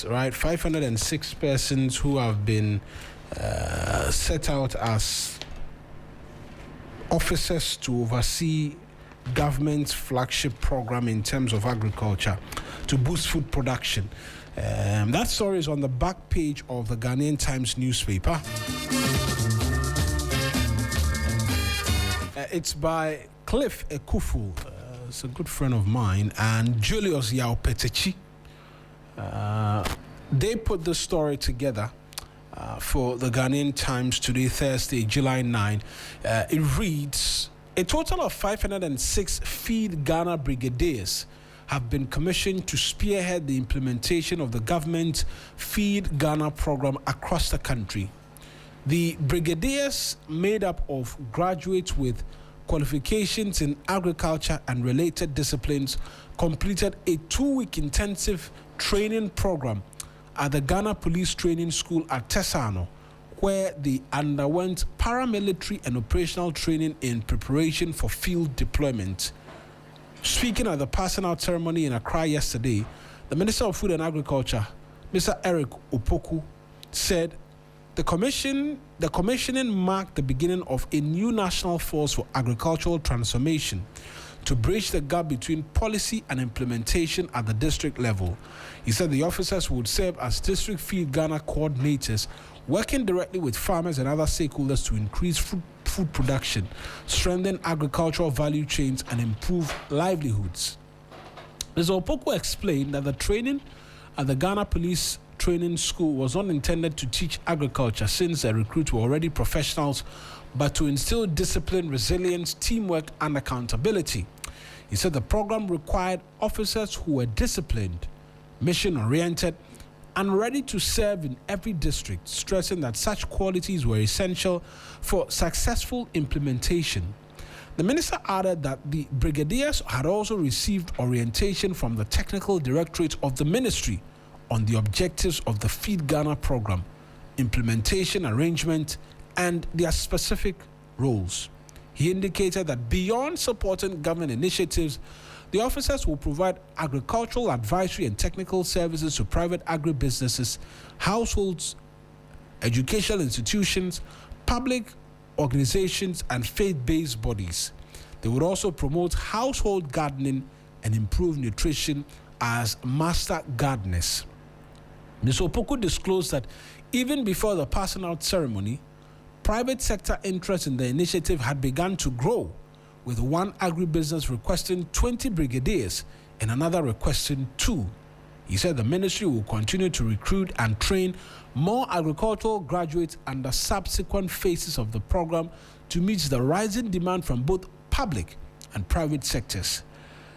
right? 506 persons who have been set out as officers to oversee government's flagship program in terms of agriculture to boost food production. That story is on the back page of the Ghanaian Times newspaper. It's by Cliff Ekufu, it's a good friend of mine, and Julius Yao-Petechi. They put the story together for the Ghanaian Times today, Thursday, July 9. It reads, a total of 506 Feed Ghana brigadiers have been commissioned to spearhead the implementation of the government's Feed Ghana program across the country. The brigadiers, made up of graduates with qualifications in agriculture and related disciplines, completed a 2-week intensive training program at the Ghana Police Training School at Tesano, where they underwent paramilitary and operational training in preparation for field deployment. Speaking at the passing out ceremony in Accra yesterday, the Minister of Food and Agriculture, Mr. Eric Opoku, said the commissioning marked the beginning of a new national force for agricultural transformation to bridge the gap between policy and implementation at the district level. He said the officers would serve as District Feed Ghana coordinators, working directly with farmers and other stakeholders to increase food production, strengthen agricultural value chains, and improve livelihoods. Mr. Opoku explained that the training at the Ghana Police Training School was not intended to teach agriculture, since the recruits were already professionals, but to instill discipline, resilience, teamwork, and accountability. He said the program required officers who were disciplined, mission-oriented, and ready to serve in every district, stressing that such qualities were essential for successful implementation. The minister added that the brigadiers had also received orientation from the Technical Directorate of the Ministry on the objectives of the Feed Ghana program, implementation arrangement, and their specific roles. He indicated that beyond supporting government initiatives, the officers will provide agricultural advisory and technical services to private agribusinesses, households, educational institutions, public organizations, and faith-based bodies. They would also promote household gardening and improve nutrition as master gardeners. Ms. Opoku disclosed that even before the passing out ceremony, private sector interest in the initiative had begun to grow, with one agribusiness requesting 20 brigadiers and another requesting 2. He said the ministry will continue to recruit and train more agricultural graduates under subsequent phases of the program to meet the rising demand from both public and private sectors.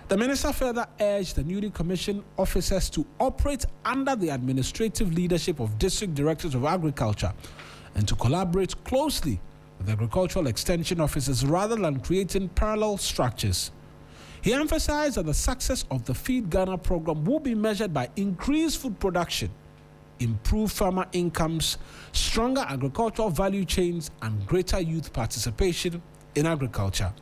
The minister further urged the newly commissioned officers to operate under the administrative leadership of district directors of agriculture and to collaborate closely with agricultural extension officers rather than creating parallel structures. He emphasized that the success of the Feed Ghana program will be measured by increased food production, improved farmer incomes, stronger agricultural value chains, and greater youth participation in agriculture.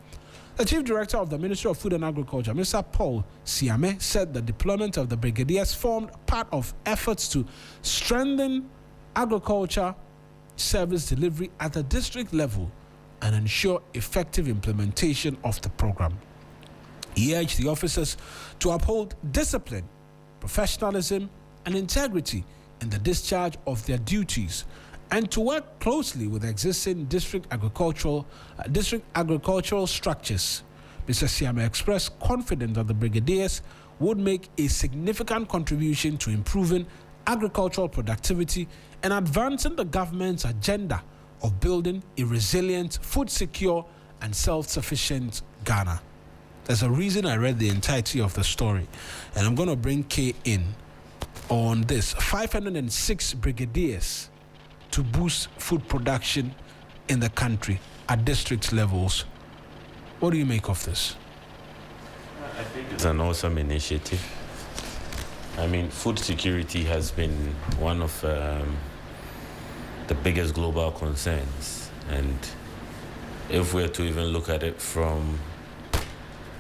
The Chief Director of the Ministry of Food and Agriculture, Mr. Paul Siame, said the deployment of the brigadiers formed part of efforts to strengthen agriculture service delivery at the district level and ensure effective implementation of the program. He urged the officers to uphold discipline, professionalism, and integrity in the discharge of their duties, and to work closely with existing district agricultural structures. Mr. Siame expressed confidence that the brigadiers would make a significant contribution to improving agricultural productivity and advancing the government's agenda of building a resilient, food-secure, and self-sufficient Ghana. There's a reason I read the entirety of the story, and I'm going to bring K in on this. 506 brigadiers to boost food production in the country at district levels. What do you make of this? I think it's an awesome initiative. I mean, food security has been one of the biggest global concerns. And if we're to even look at it from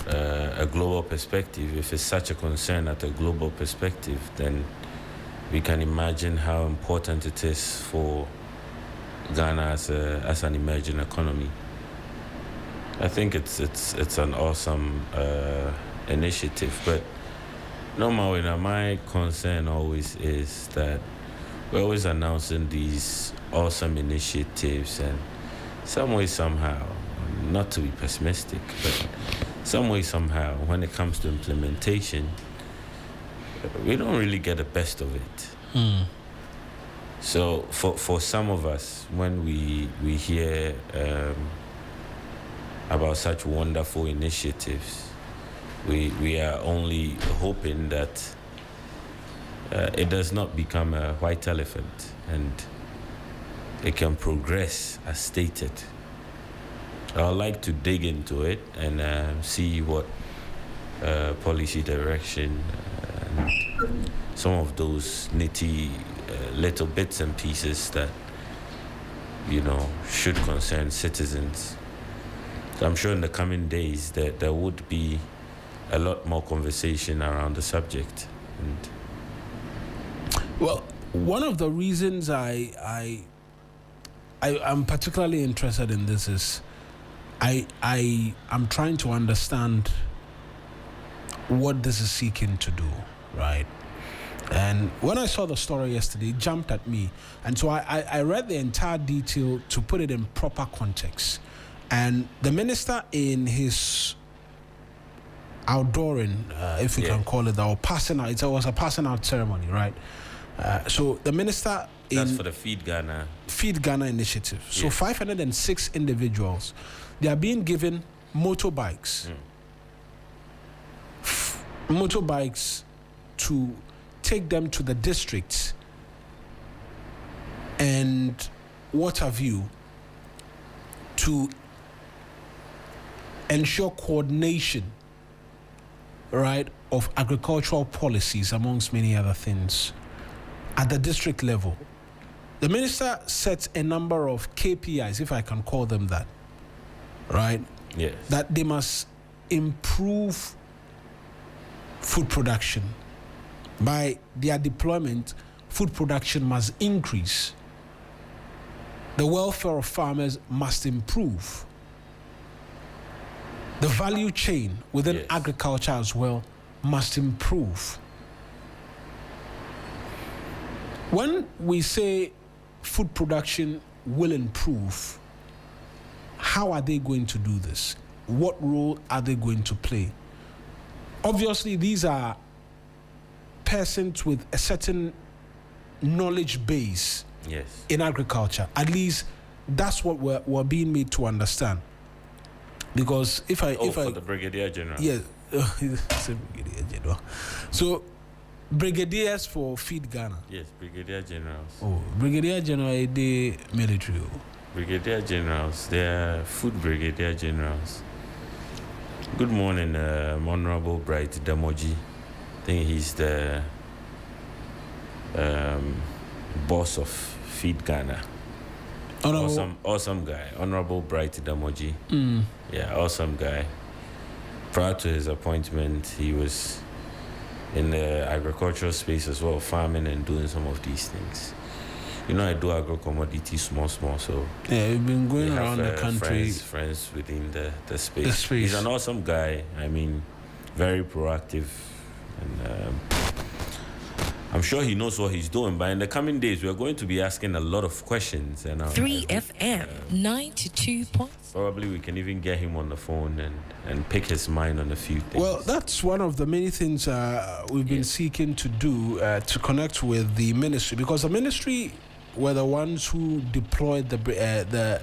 a global perspective, if it's such a concern at a global perspective, then we can imagine how important it is for Ghana as an emerging economy. I think it's an awesome initiative, but normally my concern always is that we're always announcing these awesome initiatives, and some way somehow, not to be pessimistic, but some way somehow when it comes to implementation, we don't really get the best of it. So for some of us, when we hear about such wonderful initiatives, we are only hoping that it does not become a white elephant and it can progress as stated. I'd like to dig into it and see what policy direction and some of those nitty little bits and pieces that, should concern citizens. So I'm sure in the coming days that there would be a lot more conversation around the subject. And well, one of the reasons I'm particularly interested in this is I'm trying to understand what this is seeking to do, right? And when I saw the story yesterday, it jumped at me. And so I read the entire detail to put it in proper context. And the minister, in his outdooring, if you can call it that, or passing out, it was a passing out ceremony, right? So the minister... That's for the Feed Ghana initiative. So 506 individuals, they are being given motorbikes. Motorbikes to take them to the districts and what have you, to ensure coordination, right, of agricultural policies, amongst many other things, at the district level. The minister sets a number of KPIs, if I can call them that, right? Yes. That they must improve food production. By their deployment, food production must increase. The welfare of farmers must improve. The value chain within agriculture as well must improve. When we say food production will improve, how are they going to do this? What role are they going to play? Obviously, these are persons with a certain knowledge base in agriculture. At least that's what we're being made to understand. Because if I the Brigadier General. Yes, it's a Brigadier General. So brigadiers for Feed Ghana. Yes, Brigadier Generals. Oh, Brigadier General is the military. Brigadier Generals, they are Food Brigadier Generals. Good morning, Honorable Bright Damoji. I think he's the boss of Feed Ghana. Awesome guy, Honorable Bright Damoji. Yeah, awesome guy. Prior to his appointment, he was in the agricultural space as well, farming and doing some of these things. I do agro-commodities small, so... Yeah, we've been going around the country. Friends within the space. He's an awesome guy. I mean, very proactive. And I'm sure he knows what he's doing. But in the coming days, we're going to be asking a lot of questions. And 3FM 92. Probably we can even get him on the phone and pick his mind on a few things. Well, that's one of the many things we've been seeking to do, to connect with the ministry, because the ministry were the ones who deployed the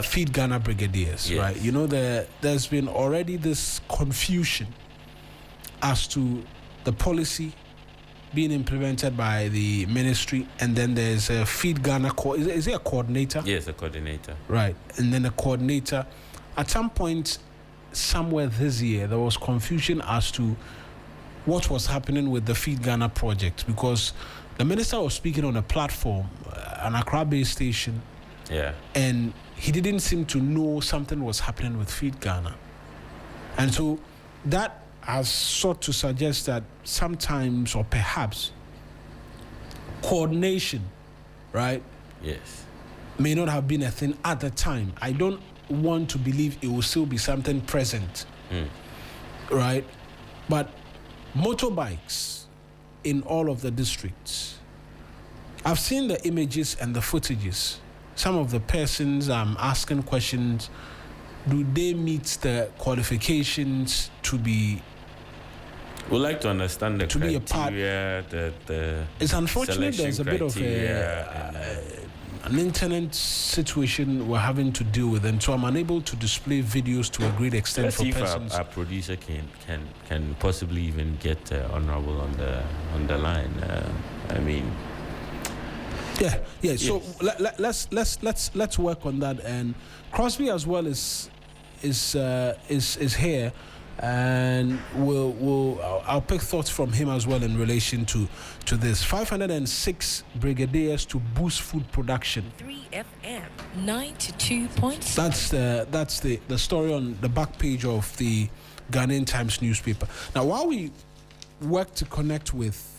Feed Ghana brigadiers, right? There's been already this confusion as to the policy being implemented by the ministry, and then there's a Feed Ghana is it a coordinator? Yes, a coordinator. Right, and then a coordinator. At some point, somewhere this year, there was confusion as to what was happening with the Feed Ghana project, because the minister was speaking on a platform, an Accra-based station, and he didn't seem to know something was happening with Feed Ghana. And so that has sought to suggest that sometimes, or perhaps, coordination, right? Yes. May not have been a thing at the time. I don't want to believe it will still be something present, right? But motorbikes in all of the districts. I've seen the images and the footages. Some of the persons I'm asking questions, do they meet the qualifications to be? We'd like to understand the to criteria, be a part. It's unfortunate there's a bit of an internet situation we're having to deal with, and so I'm unable to display videos to a great extent. Let's for see persons. if our producer can possibly even get Honorable on the line. I mean, yeah. Yes. So let's work on that. And Crosby as well is here, and I'll pick thoughts from him as well in relation to this. 506 brigadiers to boost food production. 3FM 92.7. That's the story on the back page of the Ghanaian Times newspaper. Now, while we work to connect with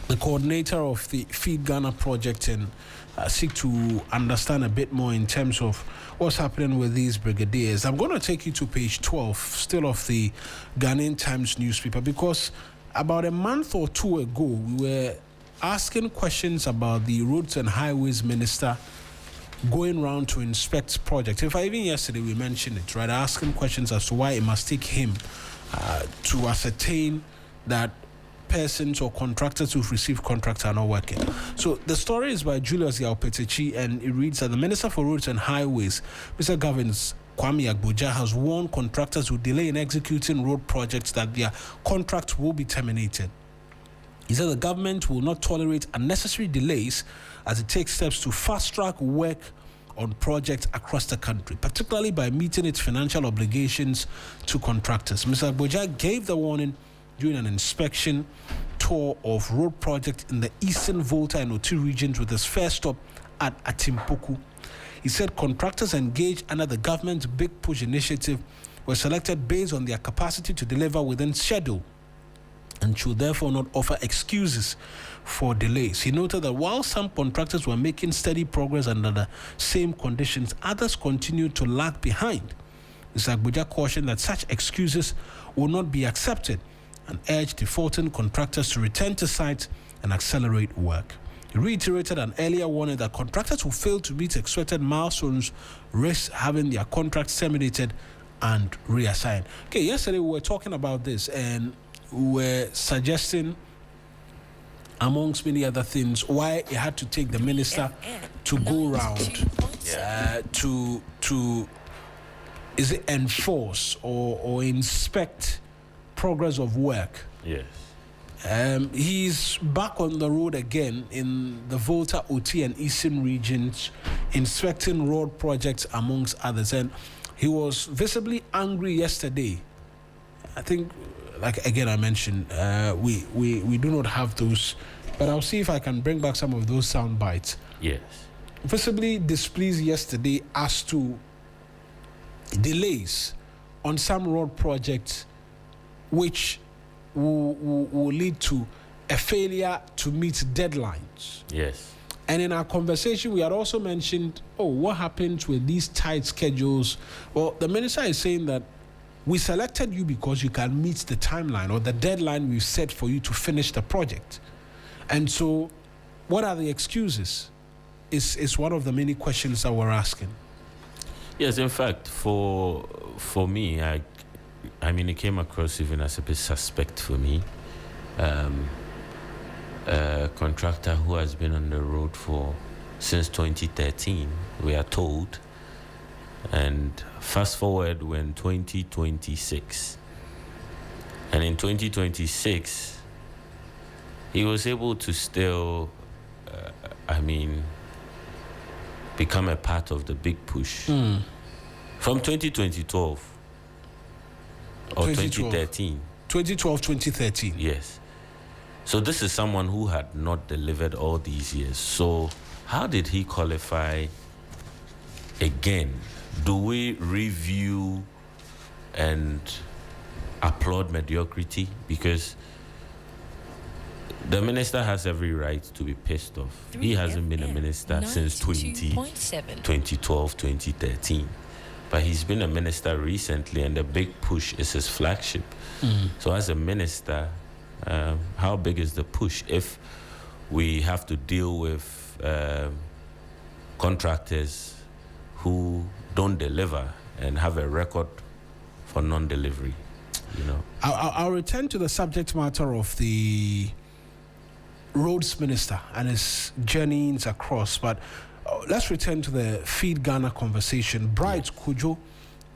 the coordinator of the Feed Ghana project and seek to understand a bit more in terms of what's happening with these brigadiers, I'm going to take you to page 12, still of the Ghanaian Times newspaper, because about a month or two ago, we were asking questions about the Roads and Highways Minister going around to inspect projects. In fact, even yesterday we mentioned it, right? Asking questions as to why it must take him to ascertain that persons or contractors who've received contracts are not working. So the story is by Julius Yaupetichi, and it reads that the Minister for Roads and Highways, Mr. Govins Kwame Agboja, has warned contractors who delay in executing road projects that their contracts will be terminated. He said the government will not tolerate unnecessary delays as it takes steps to fast-track work on projects across the country, particularly by meeting its financial obligations to contractors. Mr. Agboja gave the warning during an inspection tour of road projects in the Eastern Volta and Oti regions, with his first stop at Atimpoku. He said contractors engaged under the government's Big Push initiative were selected based on their capacity to deliver within schedule and should therefore not offer excuses for delays. He noted that while some contractors were making steady progress under the same conditions, others continued to lag behind. Mr. Agboja cautioned that such excuses will not be accepted and urged defaulting contractors to return to site and accelerate work. He reiterated an earlier warning that contractors who fail to meet expected milestones risk having their contracts terminated and reassigned. Okay, yesterday we were talking about this, and we were suggesting, amongst many other things, why it had to take the minister to go around to is it enforce or inspect progress of work. yes. He's back on the road again in the Volta, Oti, and Eastern regions, inspecting road projects amongst others. And he was visibly angry yesterday. I think, like again I mentioned, we do not have those, but I'll see if I can bring back some of those sound bites. Yes. Visibly displeased yesterday as to delays on some road projects, which will lead to a failure to meet deadlines. Yes. And in our conversation, we had also mentioned, what happens with these tight schedules? Well, the minister is saying that we selected you because you can meet the timeline or the deadline we've set for you to finish the project. And so, what are the excuses? Is one of the many questions that we're asking. Yes, in fact, for me, I mean, it came across even as a bit suspect for me. A contractor who has been on the road since 2013, we are told. And fast forward, we're in 2026. And in 2026, he was able to still, become a part of the big push. From 2012. Or 2013. 2012, 2013. Yes. So this is someone who had not delivered all these years. So how did he qualify again? Do we review and applaud mediocrity? Because The minister has every right to be pissed off. He hasn't been a minister since 2012, 2013. But he's been a minister recently, and the big push is his flagship. So as a minister, how big is the push if we have to deal with contractors who don't deliver and have a record for non-delivery? You know, I'll return to the subject matter of the roads minister and his journeys across, but let's return to the Feed Ghana conversation. Bright Kujo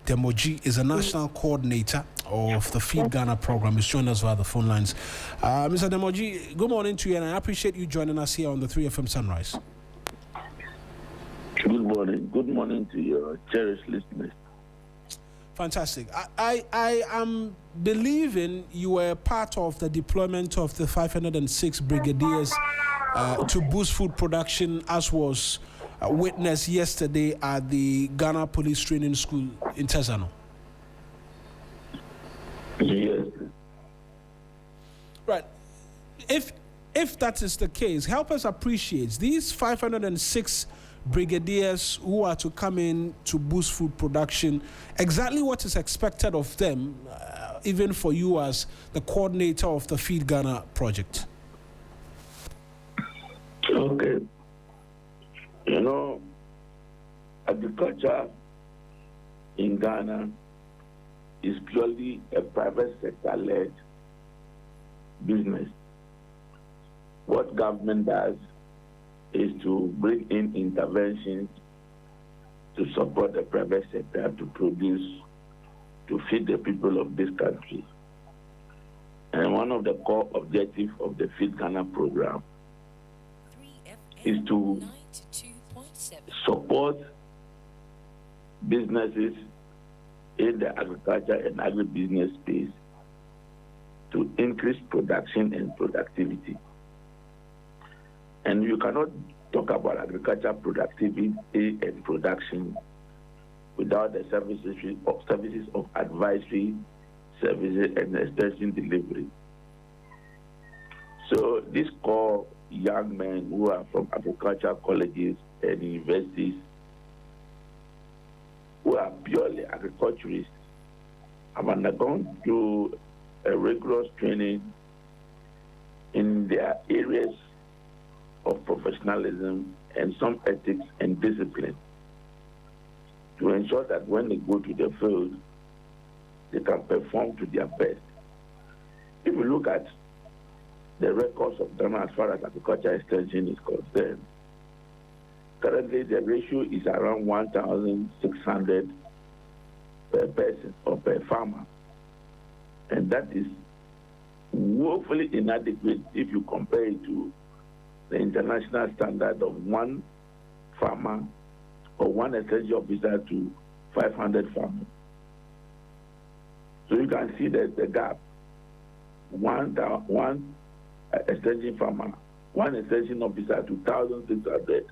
Demoji is a national coordinator of the Feed Ghana program. He's joining us via the phone lines. Mr. Demoji, good morning to you, and I appreciate you joining us here on the 3FM Sunrise. Good morning. Good morning to your cherished listeners. Fantastic. I am believing you were part of the deployment of the 506 brigadiers to boost food production, as was witnessed yesterday at the Ghana Police Training School in Tesano. Yes. Right. If that is the case, help us appreciate these 506 brigadiers who are to come in to boost food production. Exactly what is expected of them, even for you as the coordinator of the Feed Ghana project? Okay. You know, agriculture in Ghana is purely a private sector-led business. What government does is to bring in interventions to support the private sector to produce, to feed the people of this country. And one of the core objectives of the Feed Ghana program is to support businesses in the agriculture and agribusiness space to increase production and productivity. And you cannot talk about agriculture productivity and production without the services of advisory, services, and extension delivery. So these core young men who are from agricultural colleges and universities, who are purely agriculturists, have undergone through a rigorous training in their areas of professionalism and some ethics and discipline to ensure that when they go to the field, they can perform to their best. If you look at the records of Ghana as far as agriculture extension is concerned, currently the ratio is around 1,600 per person or per farmer. And that is woefully inadequate if you compare it to the international standard of one farmer or one extension officer to 500 farmers. So you can see that the gap. One extension farmer, one extension officer to 1,600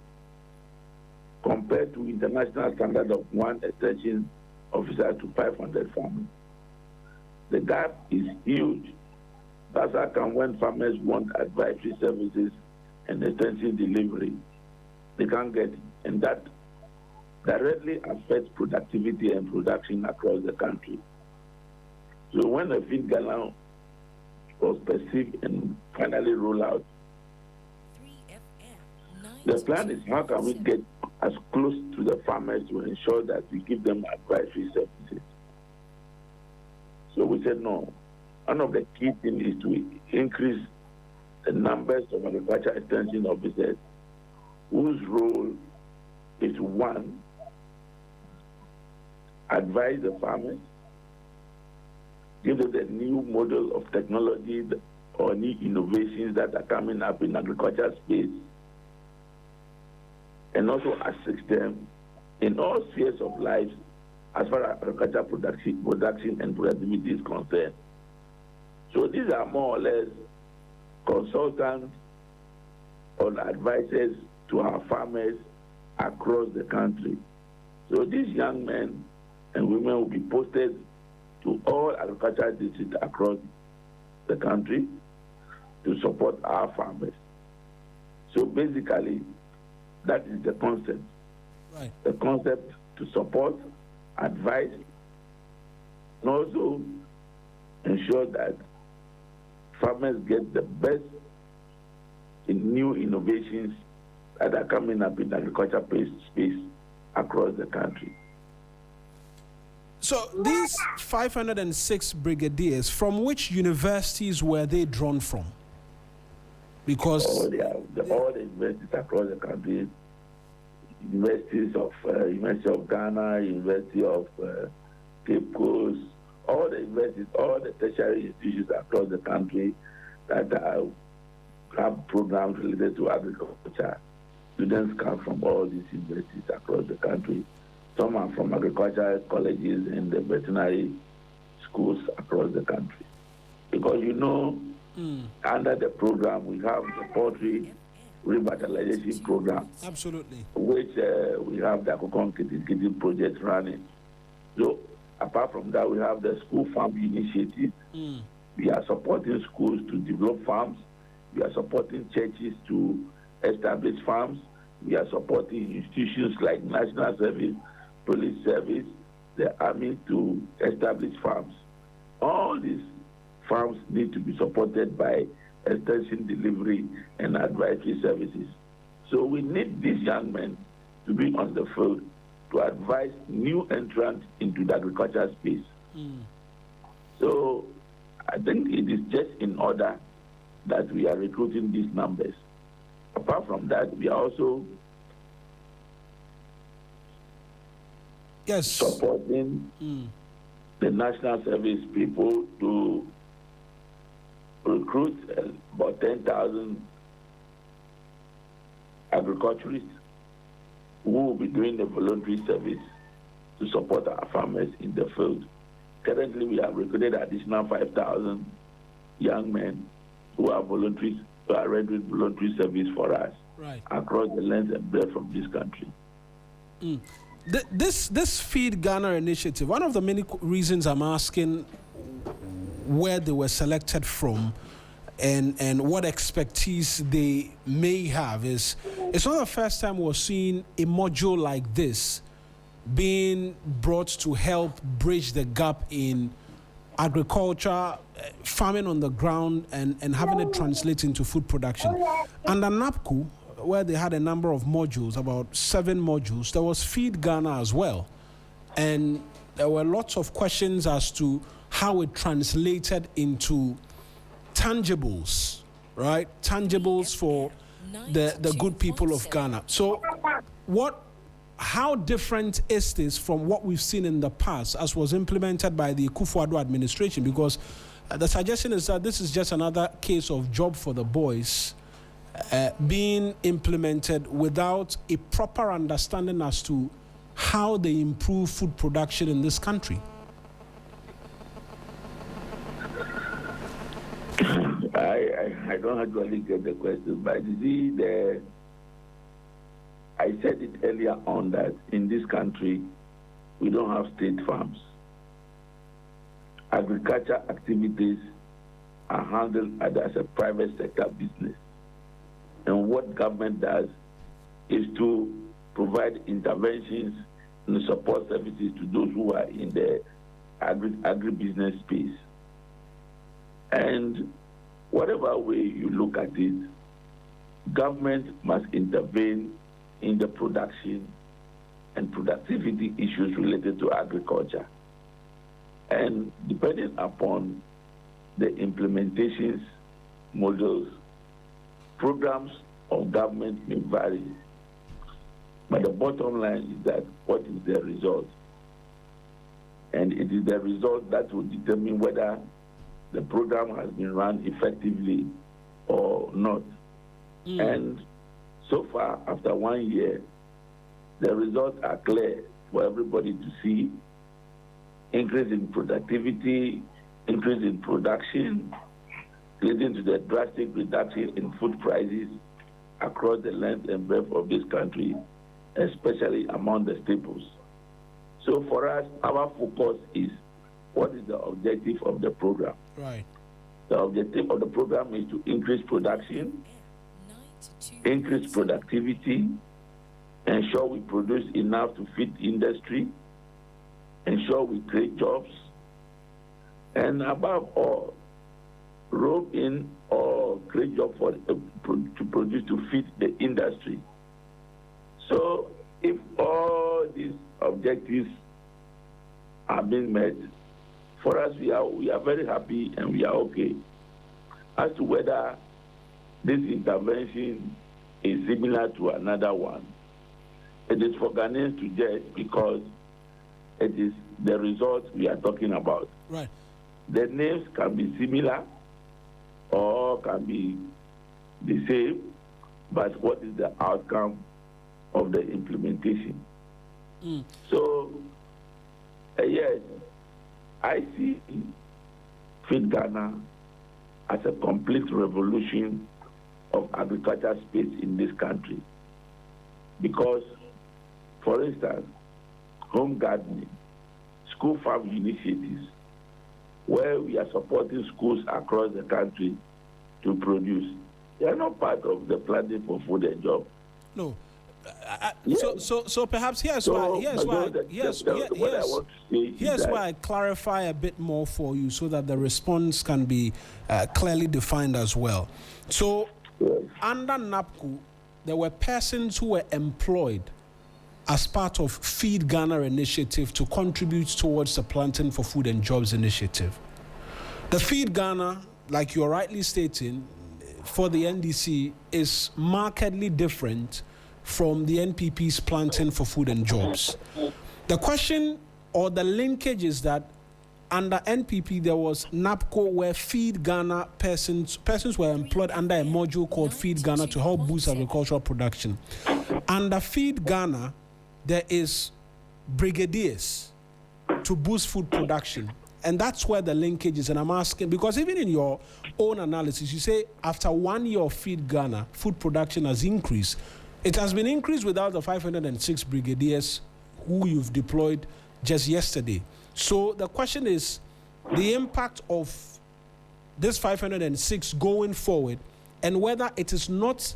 compared to international standard of one extension officer to 500 farmers. The gap is huge. That's how come when farmers want advisory services and extensive delivery, they can't get it. And that directly affects productivity and production across the country. So when the Feed Ghana was perceived and finally rolled out, the plan is how can we get as close to the farmers to ensure that we give them advisory services. So we said no. One of the key things is to increase the numbers of agriculture extension officers whose role is one, advise the farmers, give them the new model of technology or new innovations that are coming up in agriculture space, and also assist them in all spheres of life as far as agriculture production and productivity is concerned. So these are more or less consultants or advisors to our farmers across the country. So these young men and women will be posted to all agricultural districts across the country. to support our farmers. So basically, that is the concept. Right. The concept to support, advise, and also ensure that farmers get the best in new innovations that are coming up in agriculture space across the country. So these 506 brigadiers, from which universities were they drawn from? Because all the universities across the country, universities of University of Ghana, University of Cape Coast, all the universities, all the tertiary institutions across the country that have programs related to agriculture. Students come from all these universities across the country. Some are from agricultural colleges and the veterinary schools across the country. Because under the program, we have the poultry revitalization program. Absolutely. Which we have the Akokon Kitty project running. So apart from that, we have the school farm initiative. We are supporting schools to develop farms. We are supporting churches to establish farms. We are supporting institutions like National Service, Police Service, the Army to establish farms. All these farms need to be supported by extension delivery and advisory services. So we need these young men to be on the field to advise new entrants into the agriculture space. So I think it is just in order that we are recruiting these numbers. Apart from that, we are also supporting the national service people to recruit about 10,000 agriculturists who will be doing the voluntary service to support our farmers in the field. Currently, we have recruited additional 5,000 young men who are voluntaries, who are rendering voluntary service for us across the length and breadth of this country. This Feed Ghana initiative, one of the many reasons I'm asking where they were selected from and what expertise they may have is it's not the first time we're seeing a module like this being brought to help bridge the gap in agriculture, farming on the ground, and having it translate into food production. Under NAPCO, where they had a number of modules, about 7 modules, there was Feed Ghana as well. And there were lots of questions as to how it translated into tangibles, right? Tangibles for the good people of Ghana. So how different is this from what we've seen in the past as was implemented by the Akufo-Addo administration? Because the suggestion is that this is just another case of job for the boys being implemented without a proper understanding as to how they improve food production in this country. I don't actually get the question, but you see, I said it earlier on that in this country, we don't have state farms. Agriculture activities are handled as a private sector business. And what government does is to provide interventions and support services to those who are in the agribusiness space. And whatever way you look at it, government must intervene in the production and productivity issues related to agriculture. And depending upon the implementations, models, programs of government may vary. But the bottom line is that what is the result? And it is the result that will determine whether the program has been run effectively or not. And so far, after 1 year, the results are clear for everybody to see. Increase in productivity, increase in production, leading to the drastic reduction in food prices across the length and breadth of this country, especially among the staples. So for us, our focus is what is the objective of the program? Right. The objective of the program is to increase production, increase productivity, ensure we produce enough to feed industry, ensure we create jobs, and above all, rope in or create jobs for to produce to feed the industry. So if all these objectives are being met, for us we are very happy and we are okay. As to whether this intervention is similar to another one, it is for Ghanaians to judge because it is the results we are talking about. Right. The names can be similar or can be the same, but what is the outcome of the implementation? So, yes, I see Feed Ghana as a complete revolution of agriculture space in this country. Because, for instance, home gardening, school farm initiatives, where we are supporting schools across the country to produce, they are not part of the planning for food and job. No. Yes. So perhaps here's why I clarify a bit more for you so that the response can be clearly defined as well. So under NAPCO, there were persons who were employed as part of Feed Ghana initiative to contribute towards the Planting for Food and Jobs initiative. The Feed Ghana, like you're rightly stating, for the NDC is markedly different from the NPP's Planting for Food and Jobs. The question or the linkage is that under NPP there was NAPCO where Feed Ghana persons were employed under a module called Feed Ghana to help boost agricultural production. Under Feed Ghana there is brigadiers to boost food production. And that's where the linkage is. And I'm asking, because even in your own analysis, you say after 1 year of Feed Ghana, food production has increased. It has been increased without the 506 brigadiers who you've deployed just yesterday. So the question is the impact of this 506 going forward and whether it is not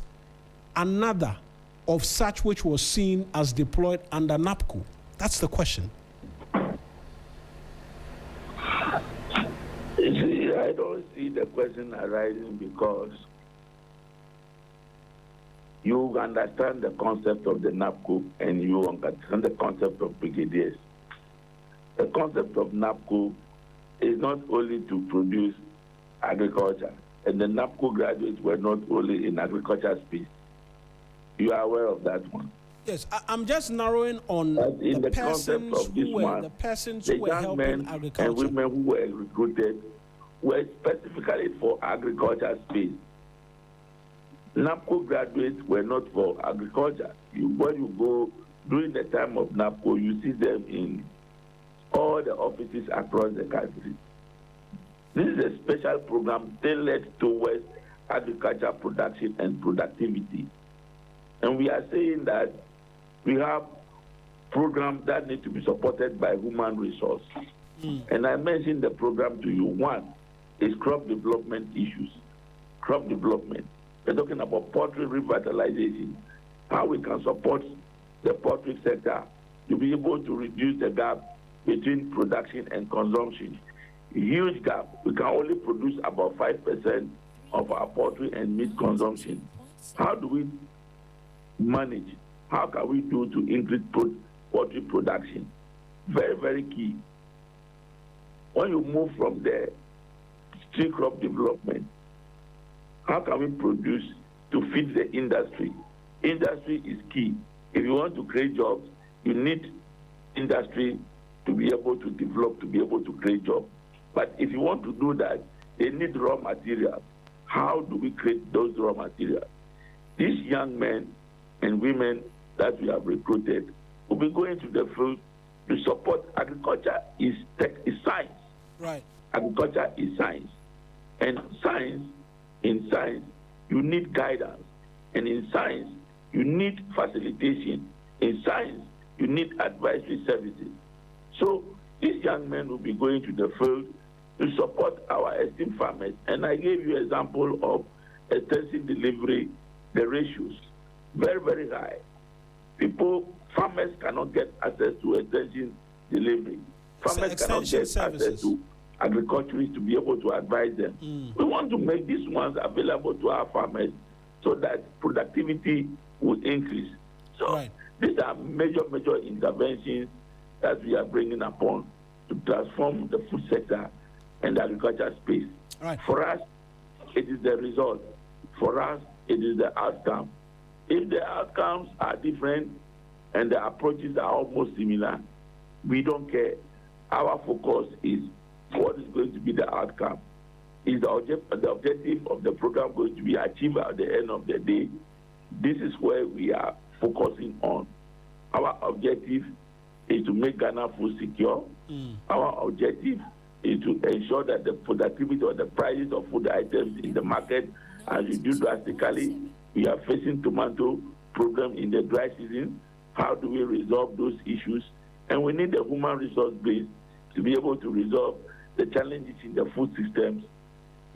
another of such which was seen as deployed under NAPCO. That's the question. I don't see the question arising because you understand the concept of the NAPCO and you understand the concept of brigadiers. The concept of NAPCO is not only to produce agriculture, and the NAPCO graduates were not only in agriculture space. You are aware of that one. Yes, I'm just narrowing on the persons who were helping agriculture. And women who were recruited were specifically for agriculture space. NAPCO graduates were not for agriculture. When you go during the time of NAPCO, you see them in all the offices across the country. This is a special program tailored towards agriculture production and productivity. And we are saying that we have programs that need to be supported by human resource. And I mentioned the program to you. One is crop development issues. Crop development. We're talking about poultry revitalization, how we can support the poultry sector to be able to reduce the gap between production and consumption. A huge gap. We can only produce about 5% of our poultry and meat consumption. How do we manage? How can we do to increase poultry production? Very, very key. When you move from there, tree crop development, how can we produce to feed the industry? Industry is key. If you want to create jobs, you need industry to be able to develop, to be able to create jobs. But if you want to do that, they need raw materials. How do we create those raw materials? These young men and women that we have recruited will be going to the field to support. Agriculture is science. Right. Agriculture is science. And in science, you need guidance. And in science, you need facilitation. In science, you need advisory services. So these young men will be going to the field to support our esteemed farmers. And I gave you an example of extensive delivery, the ratios, very, very high. Farmers cannot get access to extension delivery. Farmers cannot get access to agriculturists to be able to advise them. We want to make these ones available to our farmers so that productivity will increase. So these are major interventions that we are bringing upon to transform the food sector and the agriculture space. For us, it is the result. For us, it is the outcome. If the outcomes are different and the approaches are almost similar, we don't care. Our focus is what is going to be the outcome. Is the objective of the program going to be achieved at the end of the day? This is where we are focusing on. Our objective is to make Ghana food secure. Our objective is to ensure that the productivity or the prices of food items in the market are reduced drastically. We are facing tomato problem in the dry season. How do we resolve those issues? And we need the human resource base to be able to resolve the challenges in the food systems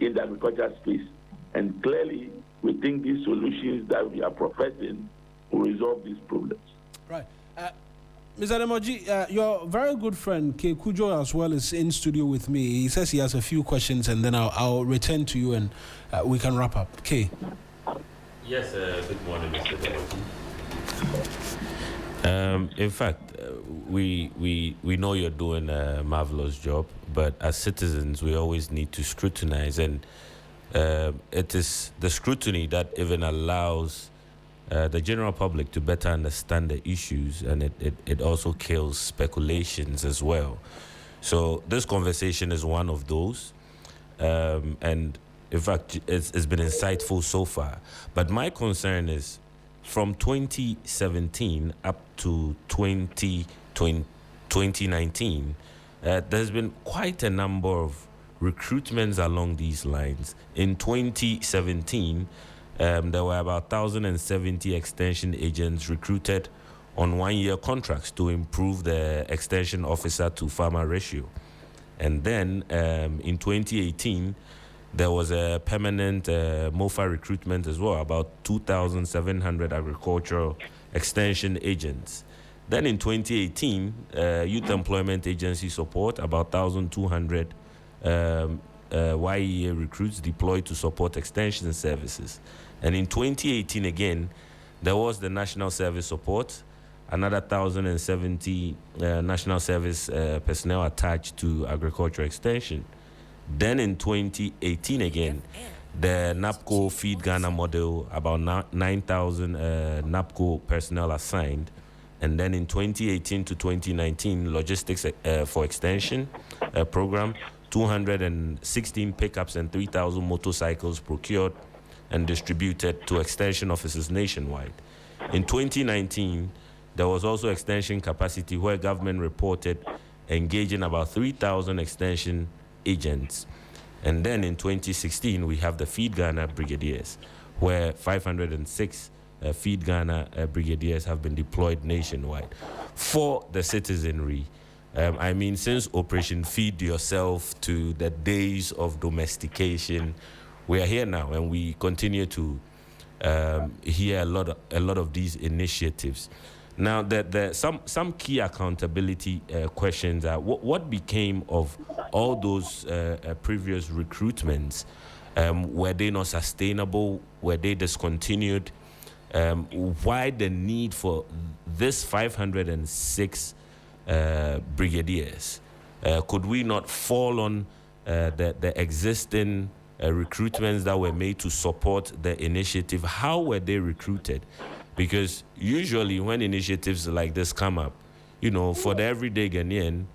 in the agriculture space. And clearly, we think these solutions that we are professing will resolve these problems. Right. Mr. Demoji, your very good friend, K. Kujo, as well, is in studio with me. He says he has a few questions, and then I'll return to you, and we can wrap up. K. Yes, good morning, Mr. Demoji. In fact, we know you're doing a marvelous job, but as citizens, we always need to scrutinize, and it is the scrutiny that even allows the general public to better understand the issues, and it also kills speculations as well. So this conversation is one of those, and in fact, it's been insightful so far. But my concern is from 2017 up to 2019, there's been quite a number of recruitments along these lines. In 2017, there were about 1,070 extension agents recruited on one-year contracts to improve the extension officer to farmer ratio. And then in 2018, there was a permanent MOFA recruitment as well, about 2,700 agricultural extension agents. Then in 2018, Youth Employment Agency support, about 1,200 YEA recruits deployed to support extension services. And in 2018 again, there was the National Service support, another 1,070 National Service personnel attached to agriculture extension. Then in 2018 again, the NAPCO Feed Ghana model, about 9,000 NAPCO personnel assigned. And then in 2018 to 2019, Logistics for Extension program, 216 pickups and 3,000 motorcycles procured and distributed to extension offices nationwide. In 2019, there was also extension capacity where government reported engaging about 3,000 extension agents. And then in 2016, we have the Feed Ghana Brigadiers, where 506 Feed Ghana Brigadiers have been deployed nationwide for the citizenry. I mean, since Operation Feed Yourself to the days of domestication, we are here now, and we continue to hear a lot of these initiatives. Now, some key accountability questions are: what became of all those previous recruitments? Were they not sustainable? Were they discontinued? Why the need for this 506 brigadiers? Could we not fall on the existing recruitments that were made to support the initiative? How were they recruited? Because usually when initiatives like this come up, for the everyday Ghanaian,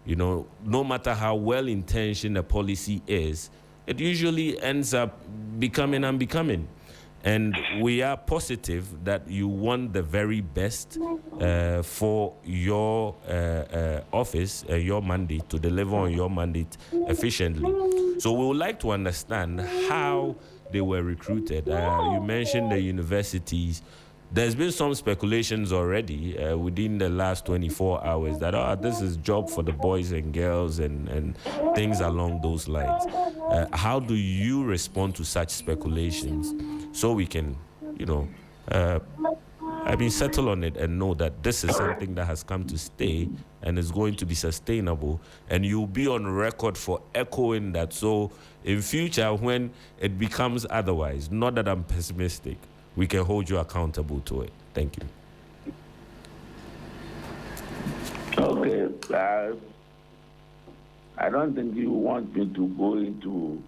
no matter how well-intentioned a policy is, it usually ends up becoming unbecoming. And we are positive that you want the very best for your office, your mandate, to deliver on your mandate efficiently. So we would like to understand how they were recruited. You mentioned the universities. there's been some speculations already within the last 24 hours that this is job for the boys and girls and things along those lines. How do you respond to such speculations so we can, settle on it and know that this is something that has come to stay and is going to be sustainable, and you'll be on record for echoing that, so in future when it becomes otherwise, not that I'm pessimistic, we can hold you accountable to it. Thank you. Okay. I don't think you want me to go into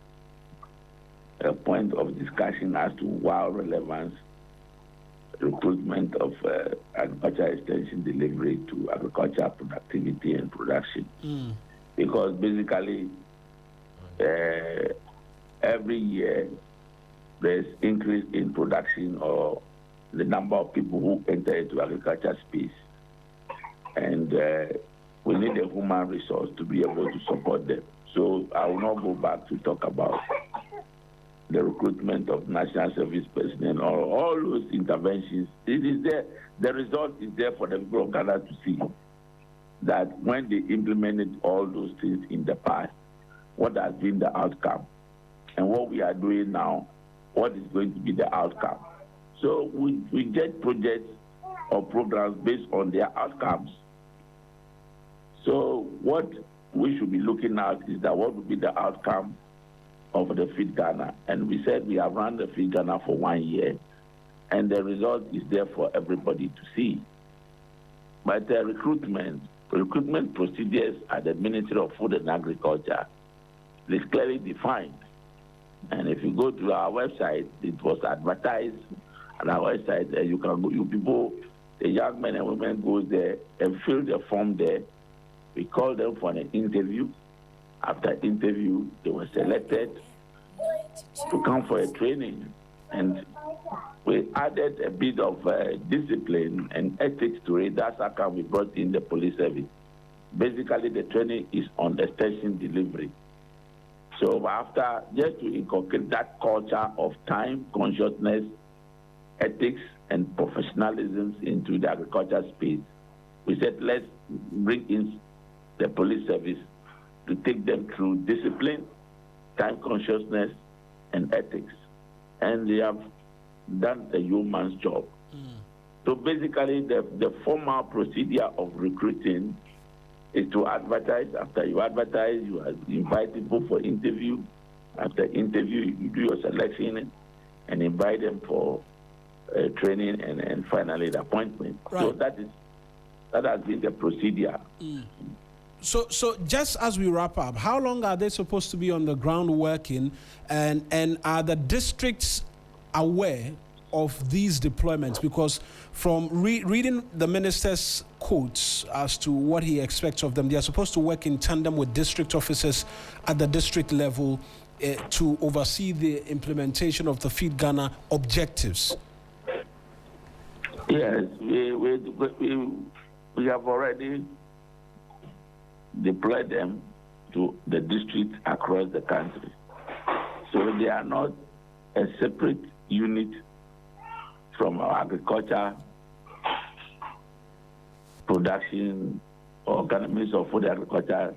a point of discussion as to why relevance recruitment of agriculture extension delivery to agriculture productivity and production. Because basically every year there's increase in production or the number of people who enter into agriculture space. And we need a human resource to be able to support them. So I will not go back to talk about the recruitment of national service personnel or all those interventions. It is there. The result is there for the people of Ghana to see that when they implemented all those things in the past, what has been the outcome, and what we are doing now, what is going to be the outcome. So we get projects or programs based on their outcomes. So what we should be looking at is that what would be the outcome of the Feed Ghana. And we said we have run the Feed Ghana for 1 year, and the result is there for everybody to see. But the recruitment procedures at the Ministry of Food and Agriculture is clearly defined. And if you go to our website, it was advertised on our website. You can go, you people, the young men and women go there and fill the form there. We call them for an interview. After interview, they were selected to come for a training. And we added a bit of discipline and ethics to it. That's how come we brought in the police service. Basically, the training is on extension delivery. So after, just to inculcate that culture of time, consciousness, ethics, and professionalism into the agriculture space, we said, let's bring in the police service to take them through discipline, time consciousness, and ethics. And they have done a yeoman's job. So basically, the formal procedure of recruiting is to advertise. After you advertise, you invite people for interview. After interview, you do your selection and invite them for training and finally the appointment. Right. So that has been the procedure. So just as we wrap up, how long are they supposed to be on the ground working, and are the districts aware of these deployments? Because from reading the minister's quotes as to what he expects of them, they are supposed to work in tandem with district officers at the district level to oversee the implementation of the Feed Ghana objectives. Yes, we have already deploy them to the districts across the country. So they are not a separate unit from our agriculture, production, or Ministry of Food and Agriculture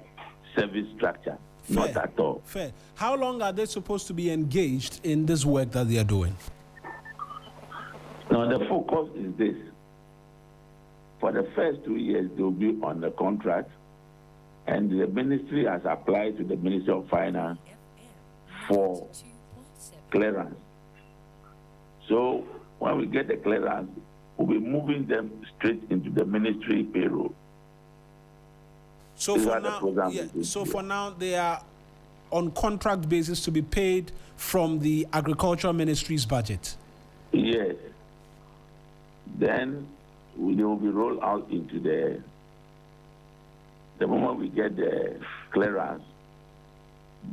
service structure. Fair. Not at all. Fair. How long are they supposed to be engaged in this work that they are doing? Now, the focus is this. For the first 2 years, they'll be on the contract, and the ministry has applied to the Ministry of Finance for clearance. So when we get the clearance, we'll be moving them straight into the ministry payroll. So for now, they are on contract basis to be paid from the Agricultural Ministry's budget. Yes. Then they will be rolled out into the moment we get the clearance,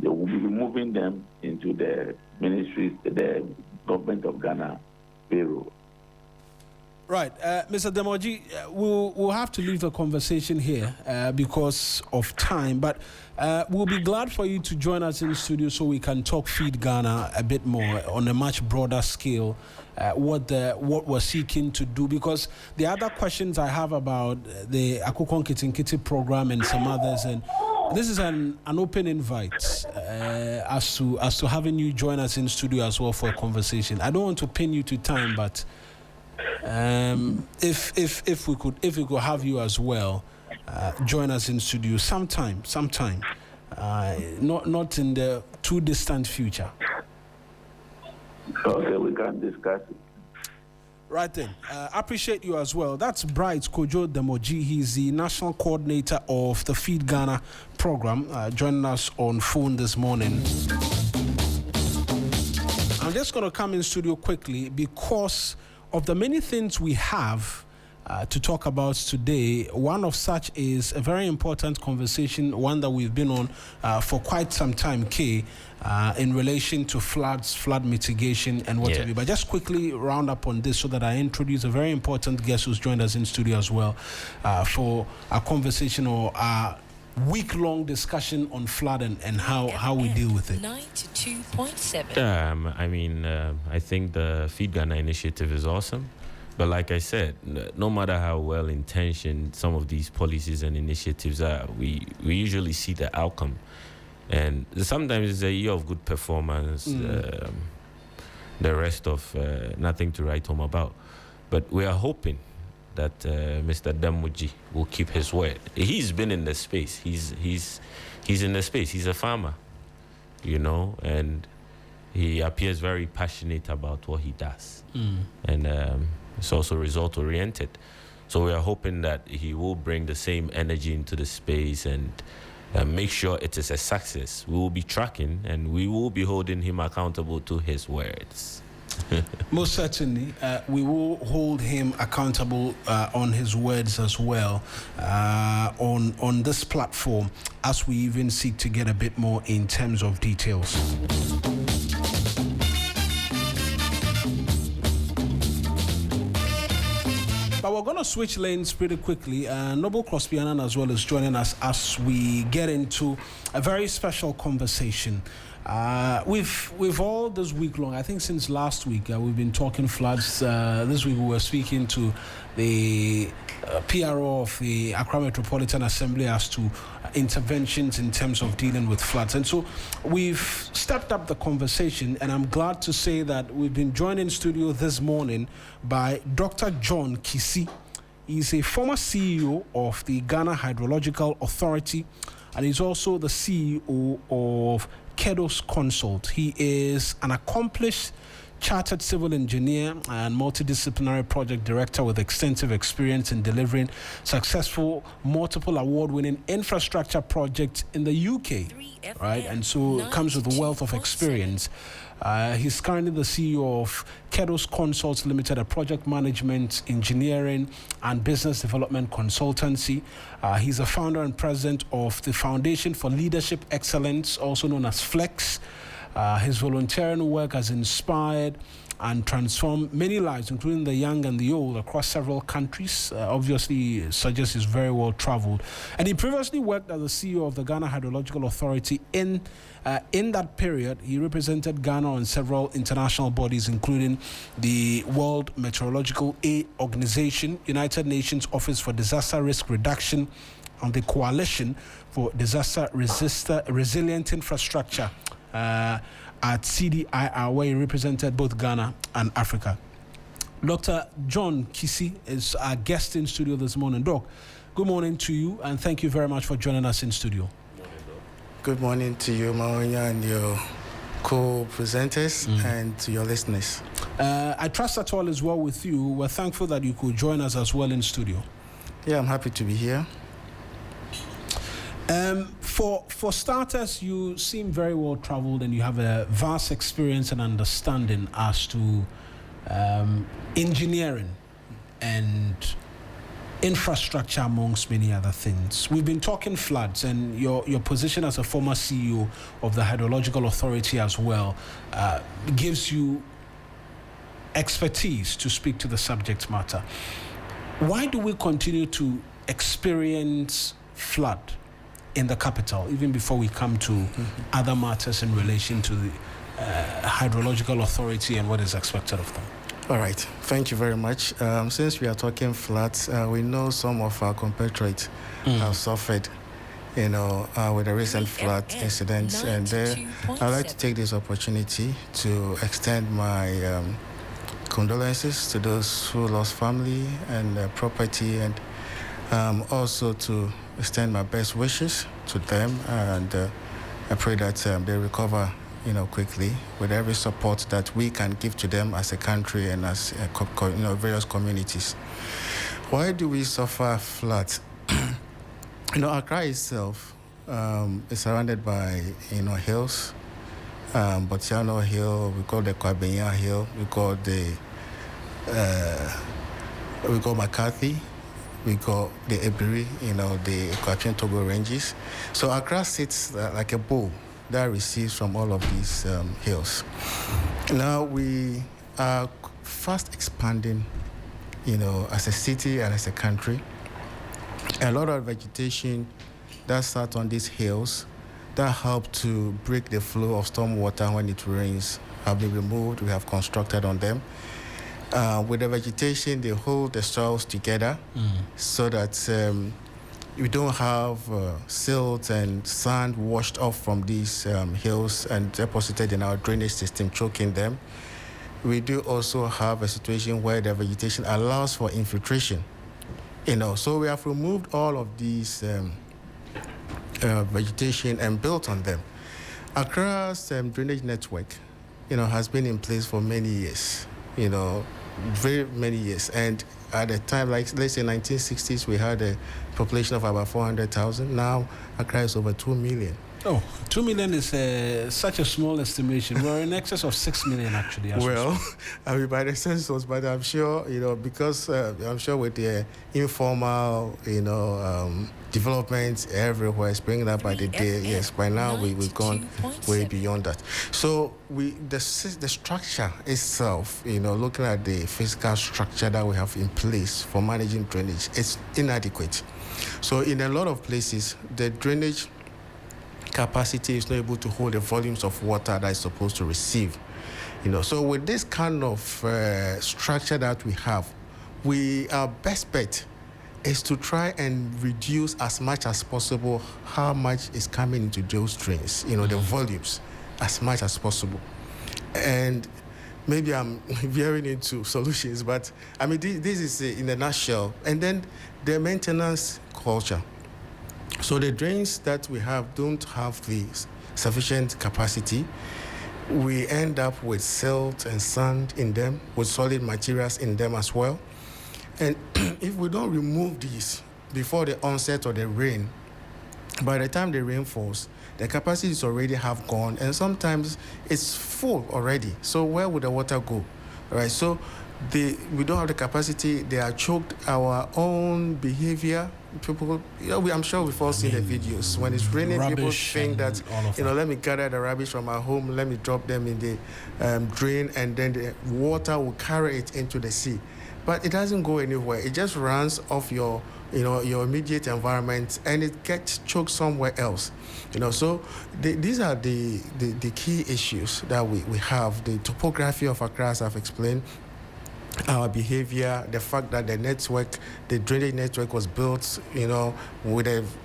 they will be moving them into the ministry, the government of Ghana payroll. Right, Mr. Demoji, we'll have to leave the conversation here because of time, but we'll be glad for you to join us in the studio so we can talk Feed Ghana a bit more on a much broader scale, what we're seeking to do, because the other questions I have about the Akukon Kitinkiti program and some others, and this is an open invite as to having you join us in studio as well for a conversation. I don't want to pin you to time, but if we could have you as well, join us in studio sometime, not in the too distant future. Okay, we can discuss it. Right then, I appreciate you as well. That's Bright Kojo Demoji. He's the national coordinator of the Feed Ghana program, joining us on phone this morning. I'm just going to come in studio quickly because of the many things we have to talk about today. One of such is a very important conversation, one that we've been on for quite some time, in relation to flood mitigation and what have you. But just quickly round up on this so that I introduce a very important guest who's joined us in studio as well for a conversation or a week-long discussion on flood and how we deal with it. 92.7. I think the Feed Ghana initiative is awesome. But like I said, no matter how well-intentioned some of these policies and initiatives are, we usually see the outcome. And sometimes it's a year of good performance, the rest of nothing to write home about. But we are hoping that Mr. Demoji will keep his word. He's been in the space. He's in the space. He's a farmer, and he appears very passionate about what he does. And it's also result-oriented. So we are hoping that he will bring the same energy into the space and make sure it is a success. We will be tracking and we will be holding him accountable to his words. Most certainly, we will hold him accountable on his words as well on this platform, as we even seek to get a bit more in terms of details. But we're going to switch lanes pretty quickly. Noble Crosby-Annan as well is joining us as we get into a very special conversation. We've all this week long, I think since last week, we've been talking floods. This week we were speaking to the PRO of the Accra Metropolitan Assembly as to interventions in terms of dealing with floods. And so we've stepped up the conversation, and I'm glad to say that we've been joined in studio this morning by Dr. John Kissi. He's a former CEO of the Ghana Hydrological Authority, and he's also the CEO of Kedos Consult. He is an accomplished chartered civil engineer and multidisciplinary project director with extensive experience in delivering successful, multiple award-winning infrastructure projects in the UK, right? And so it comes with a wealth of experience. He's currently the CEO of Kedos Consults Limited, a project management, engineering, and business development consultancy. He's a founder and president of the Foundation for Leadership Excellence, also known as FLEX. His volunteering work has inspired and transformed many lives, including the young and the old, across several countries. Obviously, suggests he's very well traveled. And he previously worked as the CEO of the Ghana Hydrological Authority. In that period, he represented Ghana on several international bodies, including the World Meteorological Organization, United Nations Office for Disaster Risk Reduction, and the Coalition for Disaster Resilient Infrastructure at CDIR, where he represented both Ghana and Africa. Dr. John Kissi is our guest in studio this morning. Doc, good morning to you, and thank you very much for joining us in studio. Good morning to you, Maonya, and your co-presenters, and to your listeners. I trust that all is well with you. We're thankful that you could join us as well in studio. Yeah, I'm happy to be here. For starters, you seem very well traveled and you have a vast experience and understanding as to engineering and infrastructure, amongst many other things. We've been talking floods, and your position as a former CEO of the Hydrological Authority as well gives you expertise to speak to the subject matter. Why do we continue to experience flood in the capital, even before we come to other matters in relation to the Hydrological Authority and what is expected of them? All right. Thank you very much. Since we are talking floods, we know some of our compatriots have suffered, with the recent flood incidents. And I'd like to take this opportunity to extend my condolences to those who lost family and property, and also to extend my best wishes to them. And I pray that they recover quickly, with every support that we can give to them as a country and as various communities. Why do we suffer floods? Accra itself is surrounded by hills. Botiano Hill, we call the Kwabenya Hill, we call McCarthy, we call the Ebiri, the Kwapien Togo ranges. So Accra sits like a bow that receives from all of these hills. Now we are fast expanding, as a city and as a country. A lot of vegetation that sat on these hills that help to break the flow of storm water when it rains have been removed. We have constructed on them. With the vegetation, they hold the soils together so that we don't have silt and sand washed off from these hills and deposited in our drainage system, choking them. We do also have a situation where the vegetation allows for infiltration. So we have removed all of these vegetation and built on them. Accra's drainage network, has been in place for many years, very many years. And at the time, like let's say 1960s, we had a population of about 400,000. Now Accra is over 2 million. Oh, 2 million is such a small estimation. We're in excess of 6 million, actually. Well, by the census, but I'm sure, because I'm sure with the informal, developments everywhere, springing up by the day, yes, by now we've gone way beyond that. So the structure itself, looking at the physical structure that we have in place for managing drainage, it's inadequate. So in a lot of places, the drainage capacity is not able to hold the volumes of water that it's supposed to receive. So with this kind of structure that we have, our best bet is to try and reduce as much as possible how much is coming into those drains, the volumes, as much as possible. And maybe I'm veering into solutions, but I mean, this is in a nutshell. And then the maintenance culture. So the drains that we have don't have the sufficient capacity. We end up with silt and sand in them, with solid materials in them as well. And if we don't remove these before the onset of the rain, by the time the rain falls, the capacities already have gone, and sometimes it's full already. So where would the water go? All right, so we don't have the capacity. They are choked. Our own behavior, people, I'm sure we've all seen the videos. When it's raining, people think that, let me gather the rubbish from our home, let me drop them in the drain, and then the water will carry it into the sea. But it doesn't go anywhere. It just runs off your immediate environment, and it gets choked somewhere else. So these are the key issues that we have. The topography of Accra, as I've explained, our behavior, the fact that the drainage network was built, with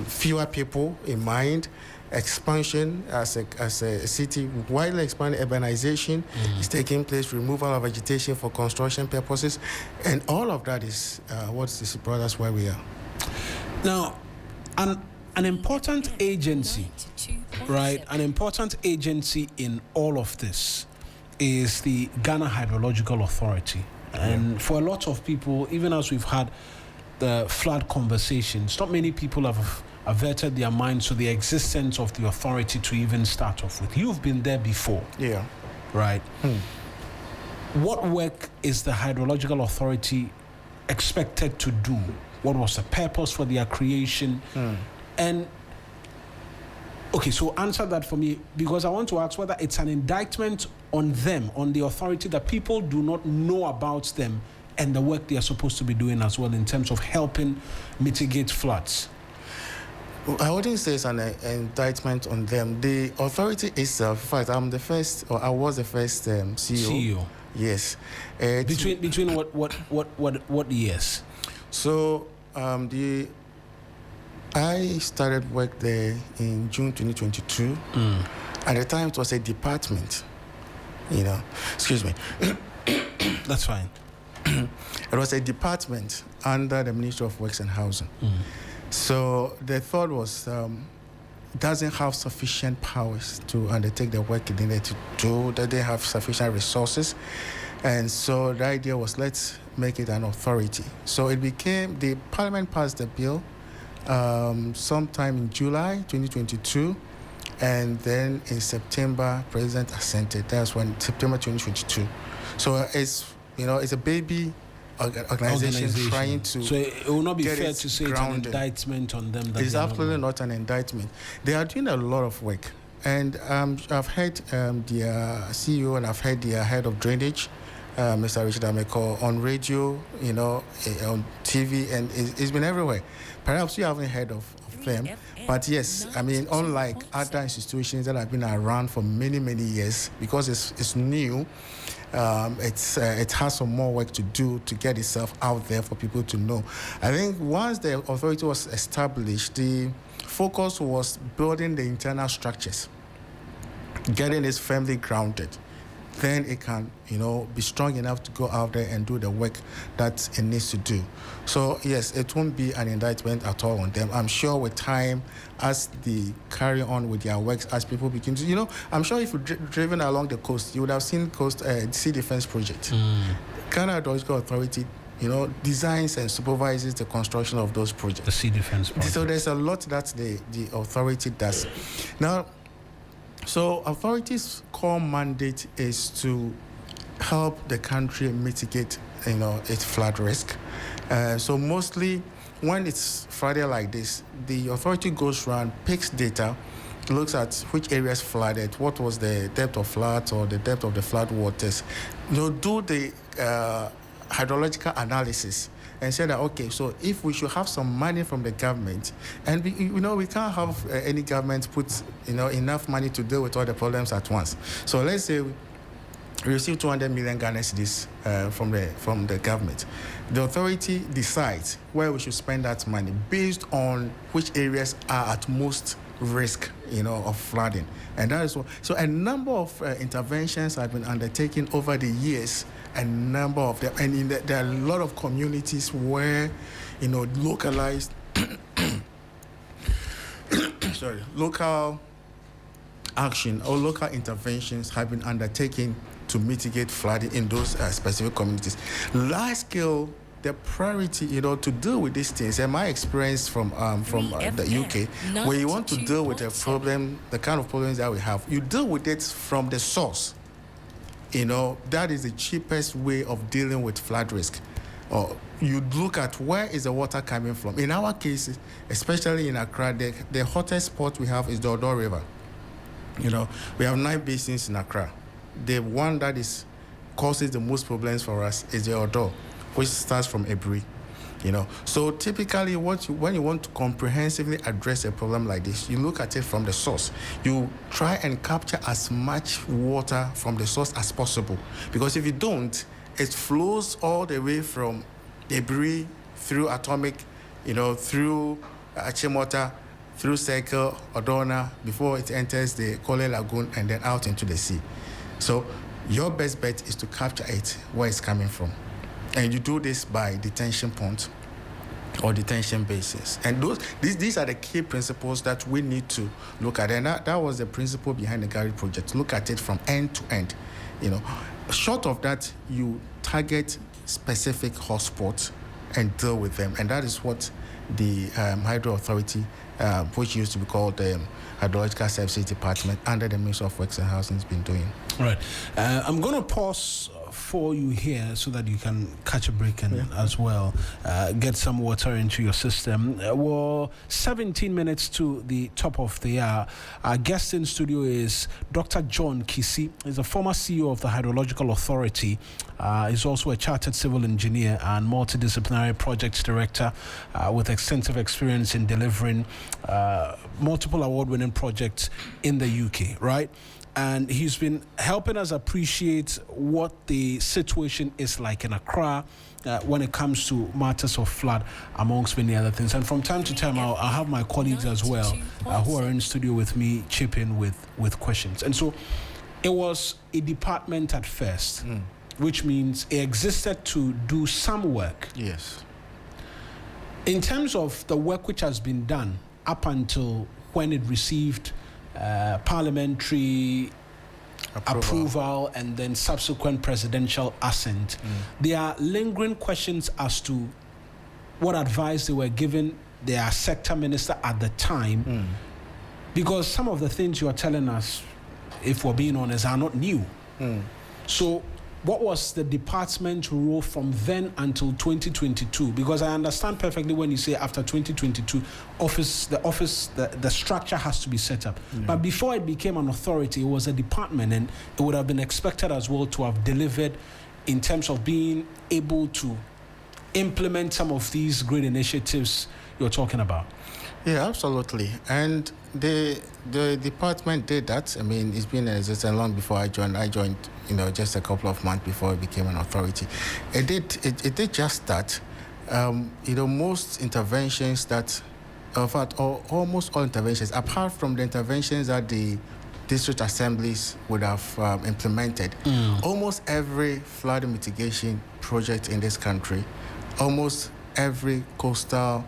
fewer people in mind. Expansion as a city, widely expanding urbanization is taking place, removal of vegetation for construction purposes, and all of that is what is brought us where we are. Now, an important agency, right? An important agency in all of this is the Ghana Hydrological Authority. And for a lot of people, even as we've had the flood conversations, not many people have averted their minds to the existence of the authority to even start off with. You've been there before. Yeah. Right? What work is the Hydrological Authority expected to do? What was the purpose for their creation? And Okay, so answer that for me, because I want to ask whether it's an indictment on them, on the authority, that people do not know about them and the work they are supposed to be doing as well in terms of helping mitigate floods. I wouldn't say it's an indictment on them. The authority itself, in fact, I was the first CEO. Yes. Between what years? So I started work there in June 2022. At the time, it was a department. Excuse me. That's fine. It was a department under the Ministry of Works and Housing. So the thought was it doesn't have sufficient powers to undertake the work it needed to do, that they have sufficient resources. And so the idea was, let's make it an authority. So it became, the Parliament passed the bill sometime in July 2022. And then in September, President assented. That's when, September 2022. So it's a baby organization trying to. So it will not be fair to say grounded. It's an indictment on them. It's absolutely not an indictment. They are doing a lot of work. And I've heard the CEO and I've heard the head of drainage, Mr. Richard Ameko, on radio, on TV, and it's been everywhere. Perhaps you haven't heard of them. But yes, I mean, unlike other institutions that have been around for many, many years, because it's new, it has some more work to do to get itself out there for people to know. I think once the authority was established, the focus was building the internal structures, getting it firmly grounded. Then it can, be strong enough to go out there and do the work that it needs to do. So yes, it won't be an indictment at all on them. I'm sure with time, as they carry on with their works, as people begin to, I'm sure if you've driven along the coast, you would have seen Sea Defense Project. Ghana Hydrological Authority, designs and supervises the construction of those projects. The Sea Defense Project. So there's a lot that the authority does. Now, so authorities' core mandate is to help the country mitigate, its flood risk. So mostly when it's Friday like this, the authority goes around, picks data, looks at which areas flooded, what was the depth of flood or the depth of the flood waters, do the hydrological analysis and say that, okay, so if we should have some money from the government, and we can't have any government put enough money to deal with all the problems at once. So let's say we receive 200 million Ghana cedis from the government. The authority decides where we should spend that money based on which areas are at most risk, of flooding. And that is what. So a number of interventions have been undertaken over the years. A number of them, and there are a lot of communities where, localized, local action or local interventions have been undertaken to mitigate flooding in those specific communities. Large scale, the priority, to deal with these things, and my experience from the UK, where you want to deal with a problem, the kind of problems that we have, you deal with it from the source. That is the cheapest way of dealing with flood risk. Or you look at where is the water coming from. In our case, especially in Accra, the hottest spot we have is the Odo River. We have 9 basins in Accra. The one that causes the most problems for us is the Odo, which starts from Ebri. So typically when you want to comprehensively address a problem like this, you look at it from the source. You try and capture as much water from the source as possible, because if you don't, it flows all the way from Ebri through Atomic, through Achimota, through Circle, Odona, before it enters the Kole Lagoon and then out into the sea. So your best bet is to capture it where it's coming from. And you do this by detention point or detention basis. And these are the key principles that we need to look at. And that was the principle behind the Gary project. Look at it from end to end. Short of that, you target specific hotspots and deal with them. And that is what the Hydro Authority, which used to be called the Hydrological Services Department under the Ministry of Works and Housing, has been doing. Right. I'm going to pause for you here so that you can catch a break and as well get some water into your system. Well, 17 minutes to the top of the hour. Our guest in studio is Dr. John Kissi. He's a former CEO of the Hydrological Authority. He's also a chartered civil engineer and multidisciplinary projects director with extensive experience in delivering multiple award-winning projects in the UK, right? And he's been helping us appreciate what the situation is like in Accra when it comes to matters of flood, amongst many other things. And from time to time, I'll have my colleagues as well who are in studio with me chip in with questions. And so it was a department at first, which means it existed to do some work. Yes. In terms of the work which has been done up until when it received parliamentary approval and then subsequent presidential assent, there are lingering questions as to what advice they were given their sector minister at the time, because some of the things you are telling us, if we're being honest, are not new. So what was the department's role from then until 2022? Because I understand perfectly when you say after 2022, the structure has to be set up. But before it became an authority, it was a department, and it would have been expected as well to have delivered in terms of being able to implement some of these great initiatives you're talking about. Yeah, absolutely. And the department did that. I mean, it's been existing long before I joined. I joined, just a couple of months before it became an authority. It did just that. Most interventions that, in fact, almost all interventions, apart from the interventions that the district assemblies would have implemented, almost every flood mitigation project in this country, almost every coastal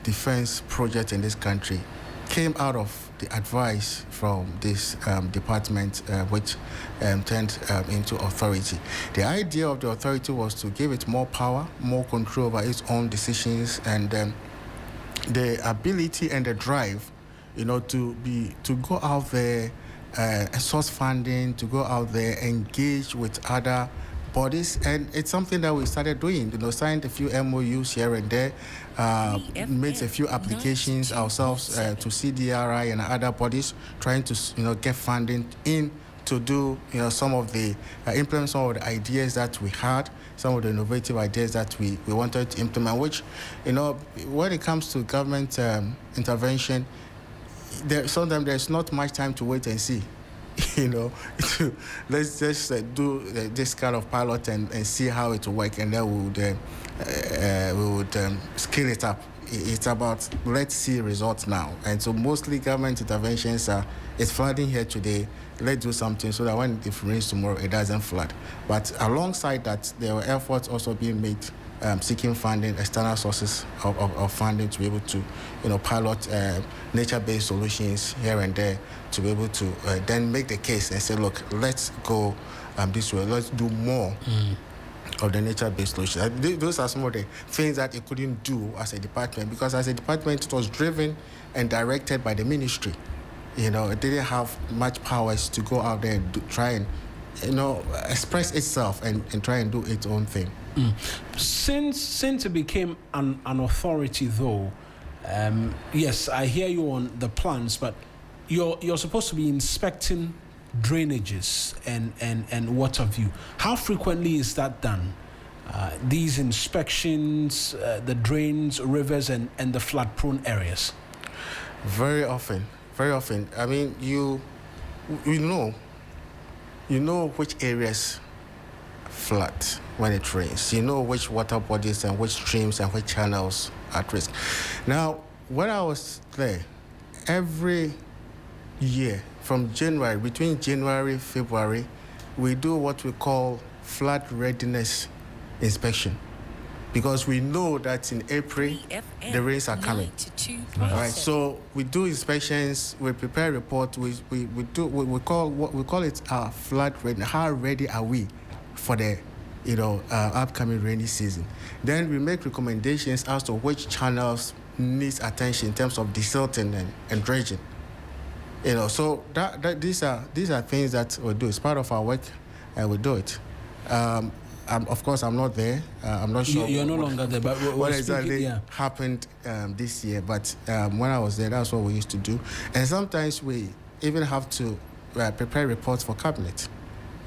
defense project in this country came out of the advice from this department, which turned into authority. The idea of the authority was to give it more power, more control over its own decisions, and the ability and the drive, to go out there, source funding, to go out there, engage with other bodies. And it's something that we started doing, signed a few MOUs here and there, made a few applications ourselves to CDRI and other bodies, trying to get funding in to do some of the implement some of the ideas that we had, some of the innovative ideas that we wanted to implement, which when it comes to government intervention, sometimes there's not much time to wait and see. Let's just do this kind of pilot and see how it will work, and then we would scale it up. It's about let's see results now. And so mostly government interventions it's flooding here today, let's do something so that when it rains tomorrow, it doesn't flood. But alongside that, there were efforts also being made seeking funding, external sources of funding to be able to, pilot nature-based solutions here and there to be able to then make the case and say, look, let's go this way, let's do more of the nature-based solutions. Those are some of the things that it couldn't do as a department, because as a department, it was driven and directed by the ministry. It didn't have much powers to go out there and try and, express itself and try and do its own thing. Since it became an authority, though, yes, I hear you on the plans, but you're supposed to be inspecting drainages and what have you. How frequently is that done? These inspections, the drains, rivers, and the flood-prone areas? Very often. I mean, you know which areas flood when it rains. You know which water bodies and which streams and which channels are at risk. Now, when I was there, every year from January, between January and February, we do what we call flood readiness inspection, because we know that in April the rains are coming. All right, so we do inspections, we prepare a report, we call it flood readiness. How ready are we for the upcoming rainy season? Then we make recommendations as to which channels needs attention in terms of desilting and dredging. So that these are things that we do. It's part of our work, and we do it. Of course, I'm not there. I'm not sure. You're no longer there, but what exactly happened this year. But when I was there, that's what we used to do. And sometimes we even have to prepare reports for cabinet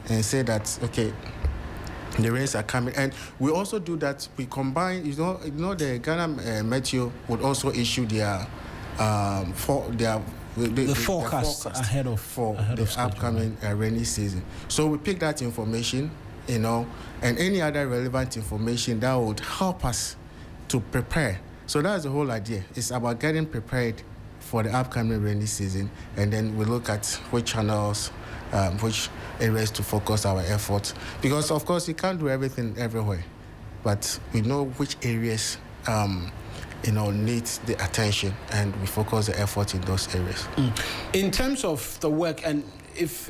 and say that, okay, the rains are coming. And we also do that. We combine, the Ghana Meteo would also issue their forecast ahead of the upcoming rainy season. So we pick that information, and any other relevant information that would help us to prepare. So that's the whole idea. It's about getting prepared for the upcoming rainy season, and then we look at which channels, which areas to focus our efforts. Because of course you can't do everything everywhere, but we know which areas need the attention, and we focus the effort in those areas. In terms of the work, and if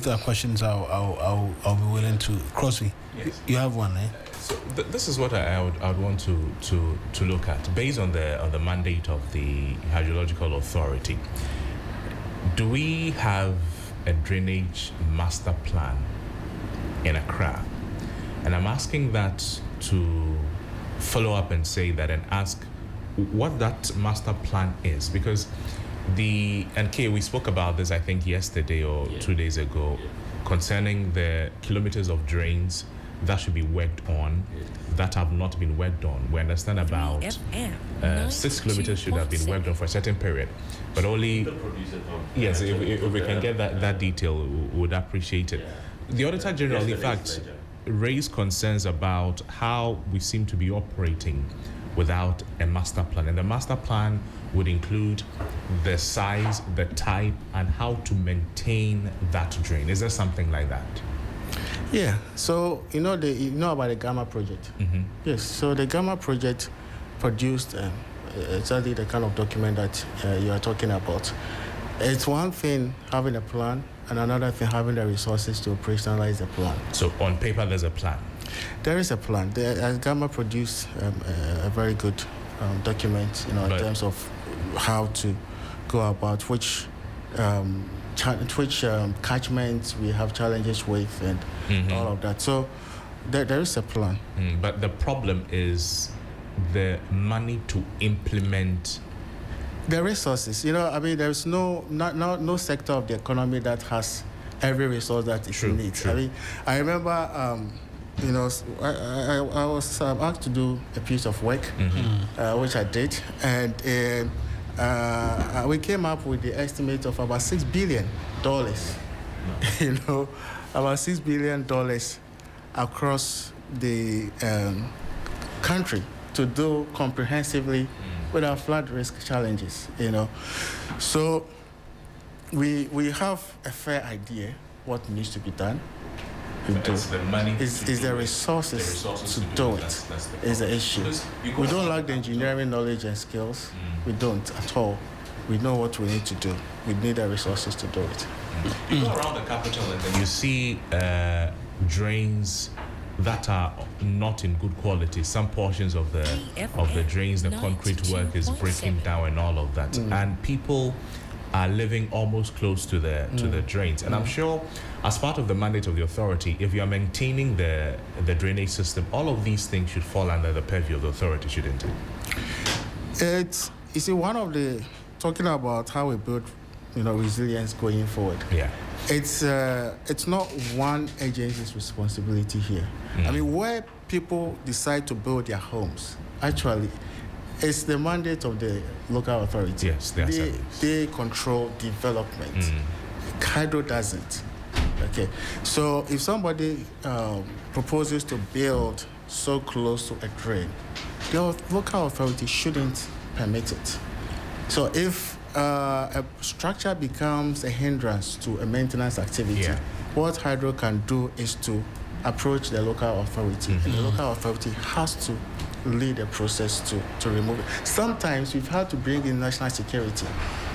there are questions, I'll be willing to. Crosby, yes. You have one, eh? So this is what I would want to look at based on the mandate of the Hydrological Authority. Do we have a drainage master plan in Accra? And I'm asking that to follow up and say that and ask what that master plan is, because we spoke about this I think yesterday or 2 days ago concerning the kilometers of drains that should be worked on that have not been worked on. We understand about 6 kilometers should have been worked on for a certain period, but only yes, if we can get that detail, we would appreciate it. The Auditor General in fact raised concerns about how we seem to be operating without a master plan, and the master plan would include the size, the type, and how to maintain that drain. Is there something like that? Yeah. So you know about the Gamma project. Mm-hmm. Yes. So the Gamma project produced exactly the kind of document that you are talking about. It's one thing having a plan, and another thing having the resources to operationalize the plan. So on paper, there's a plan. There is a plan. Gamma produced a very good document, in terms of how to go about which catchments we have challenges with, and all of that. So there is a plan. But the problem is the money to implement the resources. There's no sector of the economy that has every resource that it needs. True. I remember, I was asked to do a piece of work, which I did, and we came up with the estimate of about $6 billion. About $6 billion across the country to do comprehensively with our flood risk challenges. So we have a fair idea what needs to be done. It's the money. Is the resources to do it is the issue. We don't lack the engineering knowledge and skills. We don't at all. We know what we need to do. We need the resources to do it. You go around the capital and then you see drains that are not in good quality. Some portions of the drains, the concrete work is breaking down and all of that. And people are living almost close to the drains. And I'm sure as part of the mandate of the authority, if you are maintaining the drainage system, all of these things should fall under the purview of the authority, shouldn't it? You see, one of the talking about how we build resilience going forward. Yeah. It's not one agency's responsibility here. Where people decide to build their homes, actually, it's the mandate of the local authority. Yes, they control development. Hydro doesn't. Okay. So if somebody proposes to build so close to a drain, the local authority shouldn't permit it. So if a structure becomes a hindrance to a maintenance activity, what Hydro can do is to approach the local authority. And the local authority has to lead the process to remove it. Sometimes we've had to bring in national security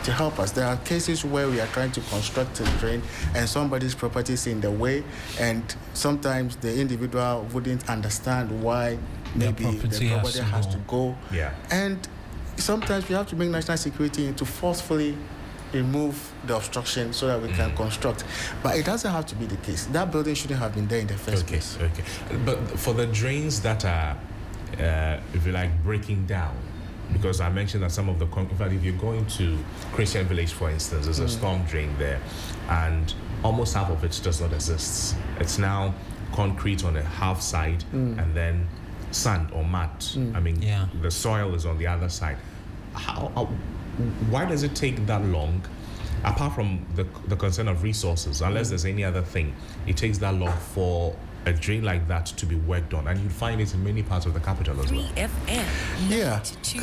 to help us. There are cases where we are trying to construct a drain and somebody's property is in the way, and sometimes the individual wouldn't understand why maybe the property has to go. Yeah. And sometimes we have to bring national security in to forcefully remove the obstruction so that we can construct. But it doesn't have to be the case. That building shouldn't have been there in the first place. Okay. But for the drains that are, if you like, breaking down, because I mentioned that some of the, in fact, if you're going to Christian Village, for instance, there's a storm drain there, and almost half of it does not exist. It's now concrete on the half side and then sand or mud. I mean, the soil is on the other side. Why does it take that long? Apart from the concern of resources, unless there's any other thing, it takes that long for a drain like that to be worked on, and you'd find it in many parts of the capital as well. 3FM. Yeah,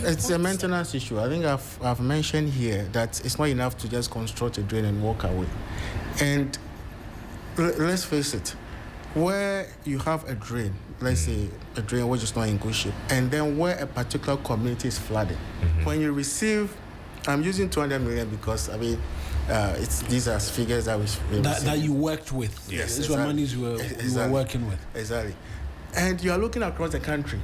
it's a maintenance issue. I think I've mentioned here that it's not enough to just construct a drain and walk away. And let's face it, where you have a drain, let's say a drain which is not in good shape, and then where a particular community is flooded, when you receive, I'm using 200 million because these are figures that you worked with. Yes, these were monies you were working with. Exactly, and you are looking across the country,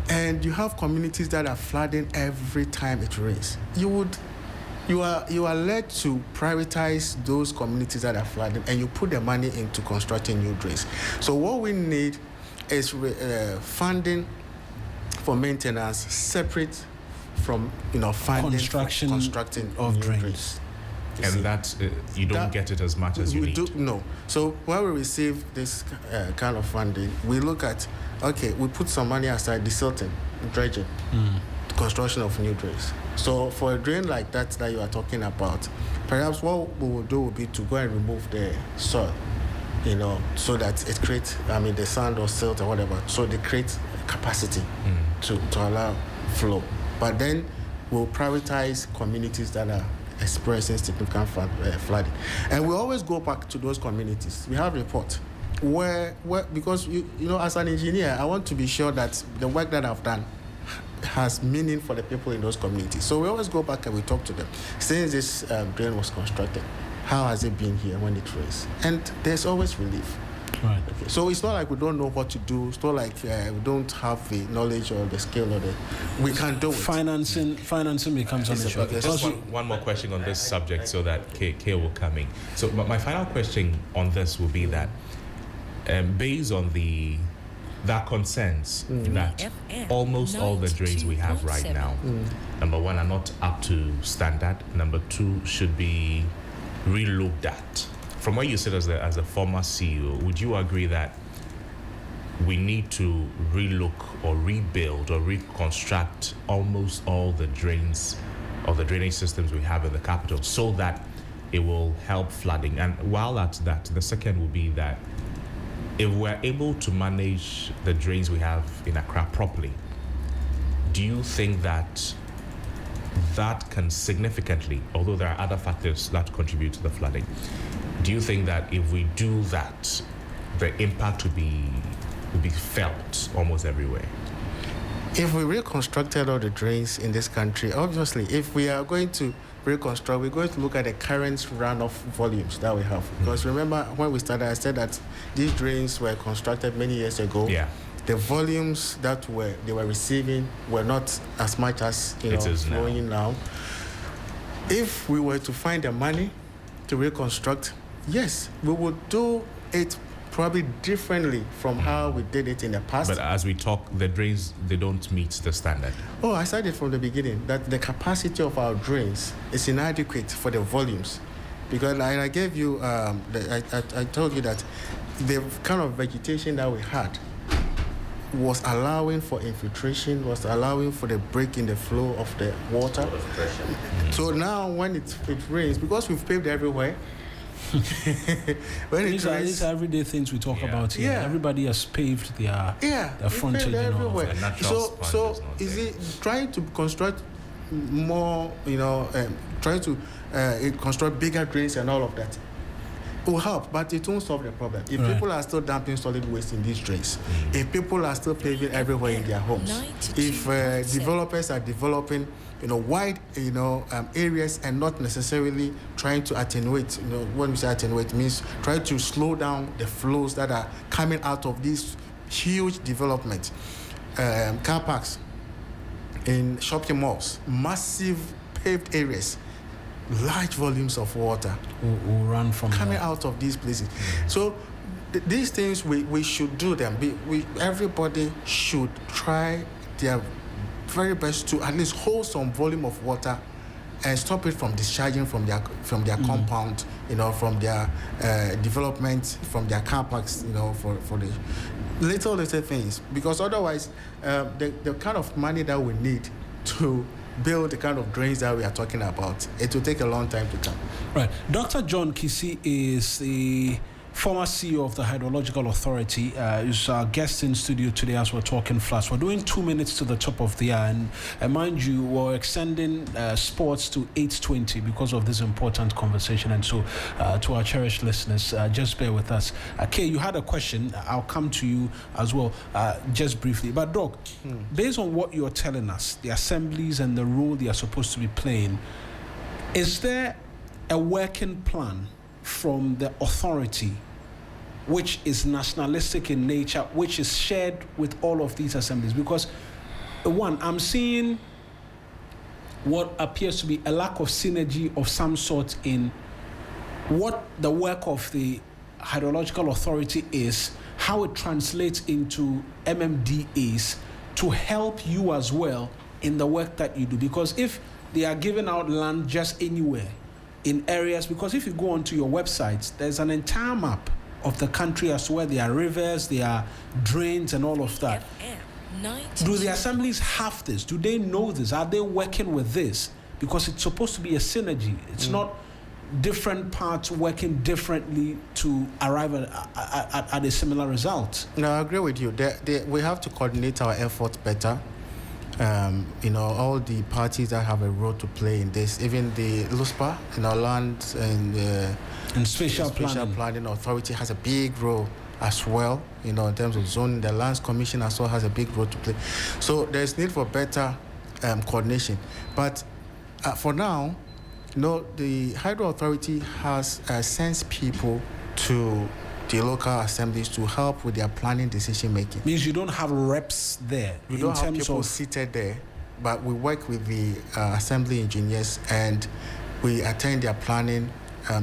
and you have communities that are flooding every time it rains. You are led to prioritize those communities that are flooding, and you put the money into constructing new drains. So what we need is funding for maintenance separate from funding constructing of new drains. And that you don't get it as much as you need. No. So when we receive this kind of funding, we look at, we put some money aside, desilting, dredging, construction of new drains. So for a drain like that you are talking about, perhaps what we will do will be to go and remove the soil, so that it creates, the sand or silt or whatever, so they create capacity to allow flow. But then we'll prioritize communities that are experiencing significant flooding. And we always go back to those communities. We have reports where because, as an engineer, I want to be sure that the work that I've done has meaning for the people in those communities. So we always go back and we talk to them. Since this drain was constructed, how has it been here when it rains? And there's always relief. Right. Okay. So it's not like we don't know what to do. It's not like we don't have the knowledge or the skill or we can do it. Financing becomes an issue. Just one more question on this subject so that K will come in. So my final question on this will be that based on that concerns that almost all the drains we have right now, number one, are not up to standard. Number two, should be re-looked at. From what you said as a former CEO, would you agree that we need to relook or rebuild or reconstruct almost all the drains or the drainage systems we have in the capital so that it will help flooding? And while at that, the second will be that if we're able to manage the drains we have in Accra properly, do you think that can significantly, although there are other factors that contribute to the flooding, do you think that if we do that, the impact will be felt almost everywhere? If we reconstructed all the drains in this country, obviously, if we are going to reconstruct, we're going to look at the current runoff volumes that we have. Because remember, when we started, I said that these drains were constructed many years ago. Yeah. The volumes that they were receiving were not as much as flowing now. If we were to find the money to reconstruct, yes, we would do it probably differently from how we did it in the past. But as we talk, the drains, they don't meet the standard. Oh, I said it from the beginning, that the capacity of our drains is inadequate for the volumes. Because I gave you, I told you that the kind of vegetation that we had was allowing for infiltration, was allowing for the break in the flow of the water. So now when it rains, because we've paved everywhere, when these are everyday things we talk about here. Yeah. Everybody has paved their frontage everywhere. So is it trying to construct more, trying to construct bigger drains and all of that will help, but it won't solve the problem. If people are still dumping solid waste in these drains, if people are still paving everywhere in their homes, if developers are developing wide areas and not necessarily trying to attenuate, when we say attenuate means try to slow down the flows that are coming out of these huge developments, car parks in shopping malls, massive paved areas, large volumes of water will run from coming there. out of these places. So these things we should do them. Everybody should try their very best to at least hold some volume of water and stop it from discharging from their compound, from their development, from their car parks, for the little things. Because otherwise, the kind of money that we need to build the kind of drains that we are talking about, it will take a long time to come. Right. Dr. John Kissi is the former CEO of the Hydrological Authority, is our guest in studio today as we're talking floods. We're doing 2 minutes to the top of the hour, and mind you, we're extending sports to 8:20 because of this important conversation. And so, to our cherished listeners, just bear with us. Kay, you had a question. I'll come to you as well, just briefly. But Doc, based on what you're telling us, the assemblies and the role they are supposed to be playing, is there a working plan from the authority which is nationalistic in nature, which is shared with all of these assemblies? Because one, I'm seeing what appears to be a lack of synergy of some sort in what the work of the Hydrological Authority is, how it translates into MMDAs to help you as well in the work that you do. Because if they are giving out land just anywhere in areas, because if you go onto your websites, there's an entire map of the country as to where there are rivers, there are drains and all of that. Do the assemblies have this? Do they know this? Are they working with this? Because it's supposed to be a synergy. It's not different parts working differently to arrive at a similar result. No, I agree with you. We have to coordinate our efforts better. All the parties that have a role to play in this, even the LUSPA, Land and Spatial Planning Authority has a big role as well, in terms of zoning. The Lands Commission as well has a big role to play. So there's need for better coordination. But for now, the Hydro Authority has sent people to the local assemblies to help with their planning decision making. Means you don't have reps there. We don't have people seated there, but we work with the assembly engineers and we attend their planning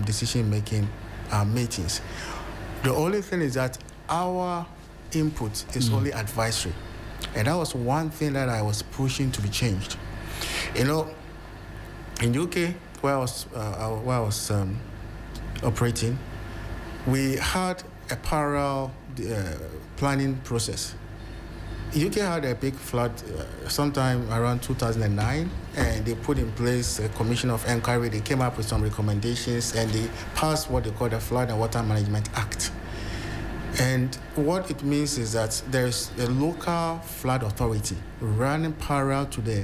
decision making meetings. The only thing is that our input is only advisory, and that was one thing that I was pushing to be changed. In UK, where I was operating, we had a parallel planning process. UK had a big flood sometime around 2009, and they put in place a commission of inquiry. They came up with some recommendations, and they passed what they call the Flood and Water Management Act. And what it means is that there's a local flood authority running parallel to the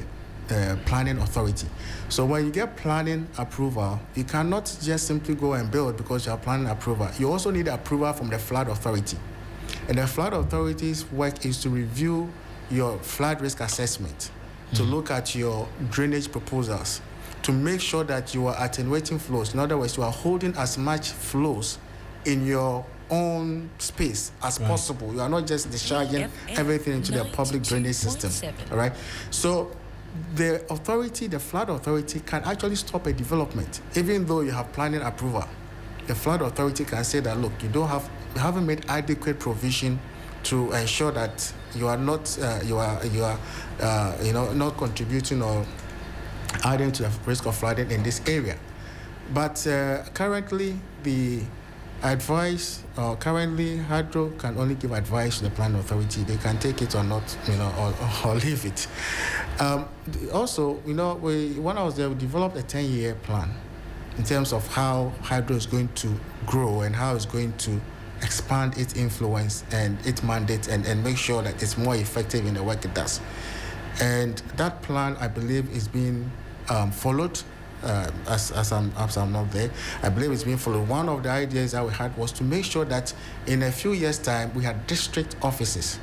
planning authority. So when you get planning approval, you cannot just simply go and build because you have planning approval. You also need approval from the flood authority. And the flood authority's work is to review your flood risk assessment, to look at your drainage proposals, to make sure that you are attenuating flows. In other words, you are holding as much flows in your own space as possible. You are not just discharging everything into the public drainage system. All right? So the authority, the flood authority, can actually stop a development, even though you have planning approval. The flood authority can say that, look, you haven't made adequate provision to ensure that you are not not contributing or adding to the risk of flooding in this area. But currently Hydro can only give advice to the planning authority. They can take it or not, or leave it. Also, when I was there, we developed a 10-year plan in terms of how Hydro is going to grow and how it's going to expand its influence and its mandate and make sure that it's more effective in the work it does. And that plan, I believe, is being followed. As I'm not there, I believe it's being followed. One of the ideas that we had was to make sure that in a few years' time we had district offices.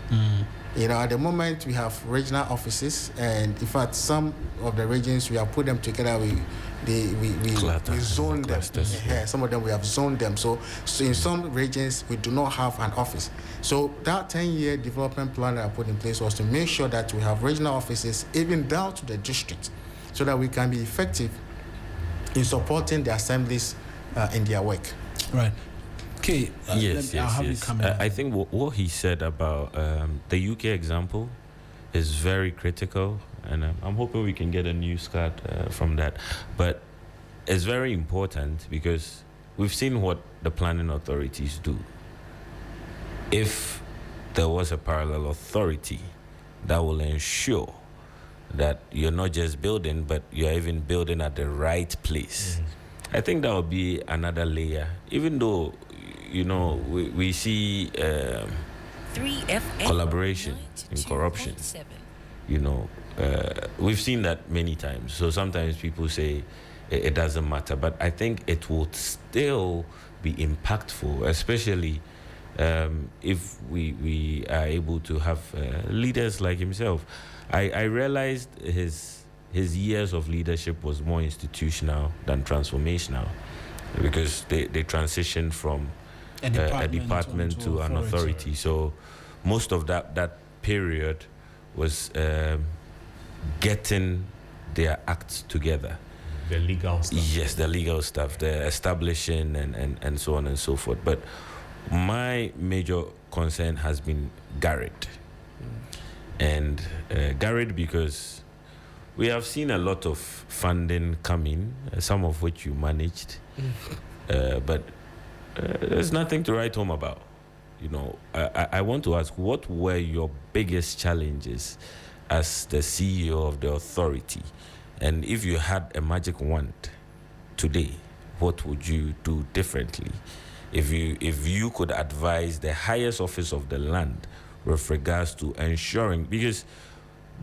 At the moment we have regional offices, and in fact some of the regions we have put them together. We zone them. Some of them we have zoned them. So in some regions we do not have an office. So that 10-year development plan that I put in place was to make sure that we have regional offices even down to the district, so that we can be effective in supporting the assemblies in their work. Right. Okay. Yes. I think what he said about the UK example is very critical, and I'm hoping we can get a news card from that. But it's very important because we've seen what the planning authorities do. If there was a parallel authority that will ensure that you're not just building, but you're even building at the right place, I think that would be another layer. Even though, we see 3FM collaboration in corruption. We've seen that many times. So sometimes people say it doesn't matter, but I think it would still be impactful, especially if we are able to have leaders like himself. I realized his years of leadership was more institutional than transformational, because they transitioned from a department to an authority. So most of that period was getting their acts together. The legal stuff. Yes, the legal stuff, the establishing and so on and so forth. But my major concern has been Garrett. And Garrett, because we have seen a lot of funding coming, some of which you managed, but there's nothing to write home about. I want to ask, what were your biggest challenges as the CEO of the authority? And if you had a magic wand today, what would you do differently? If you could advise the highest office of the land with regards to ensuring, because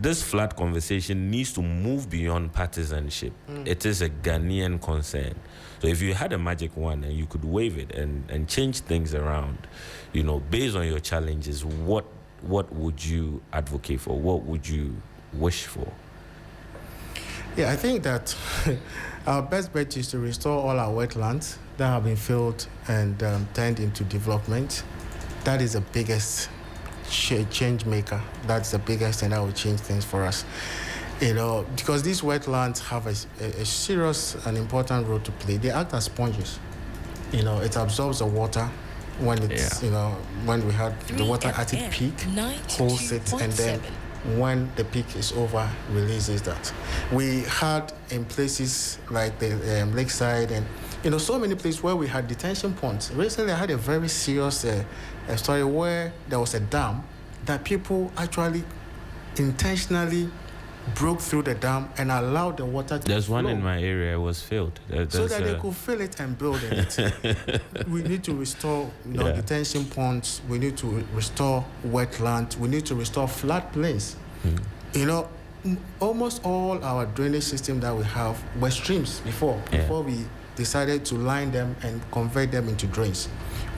this flood conversation needs to move beyond partisanship. It is a Ghanaian concern. So if you had a magic wand and you could wave it and change things around, based on your challenges, what would you advocate for? What would you wish for? Yeah, I think that our best bet is to restore all our wetlands that have been filled and turned into development. That is the biggest change maker. That's the biggest thing that will change things for us. Because these wetlands have a serious and important role to play. They act as sponges. It absorbs the water when it's, when we had the water at its peak, holds it, and then when the peak is over, releases that. We had in places like the lakeside and so many places where we had detention ponds. Recently, I had a very serious story where there was a dam that people actually intentionally broke through the dam and allowed the water to There's flow. one in my area, it was filled. So that they could fill it and build in it. We need to restore detention ponds. We need to restore wetlands. We need to restore floodplains. Almost all our drainage system that we have were streams before we decided to line them and convert them into drains.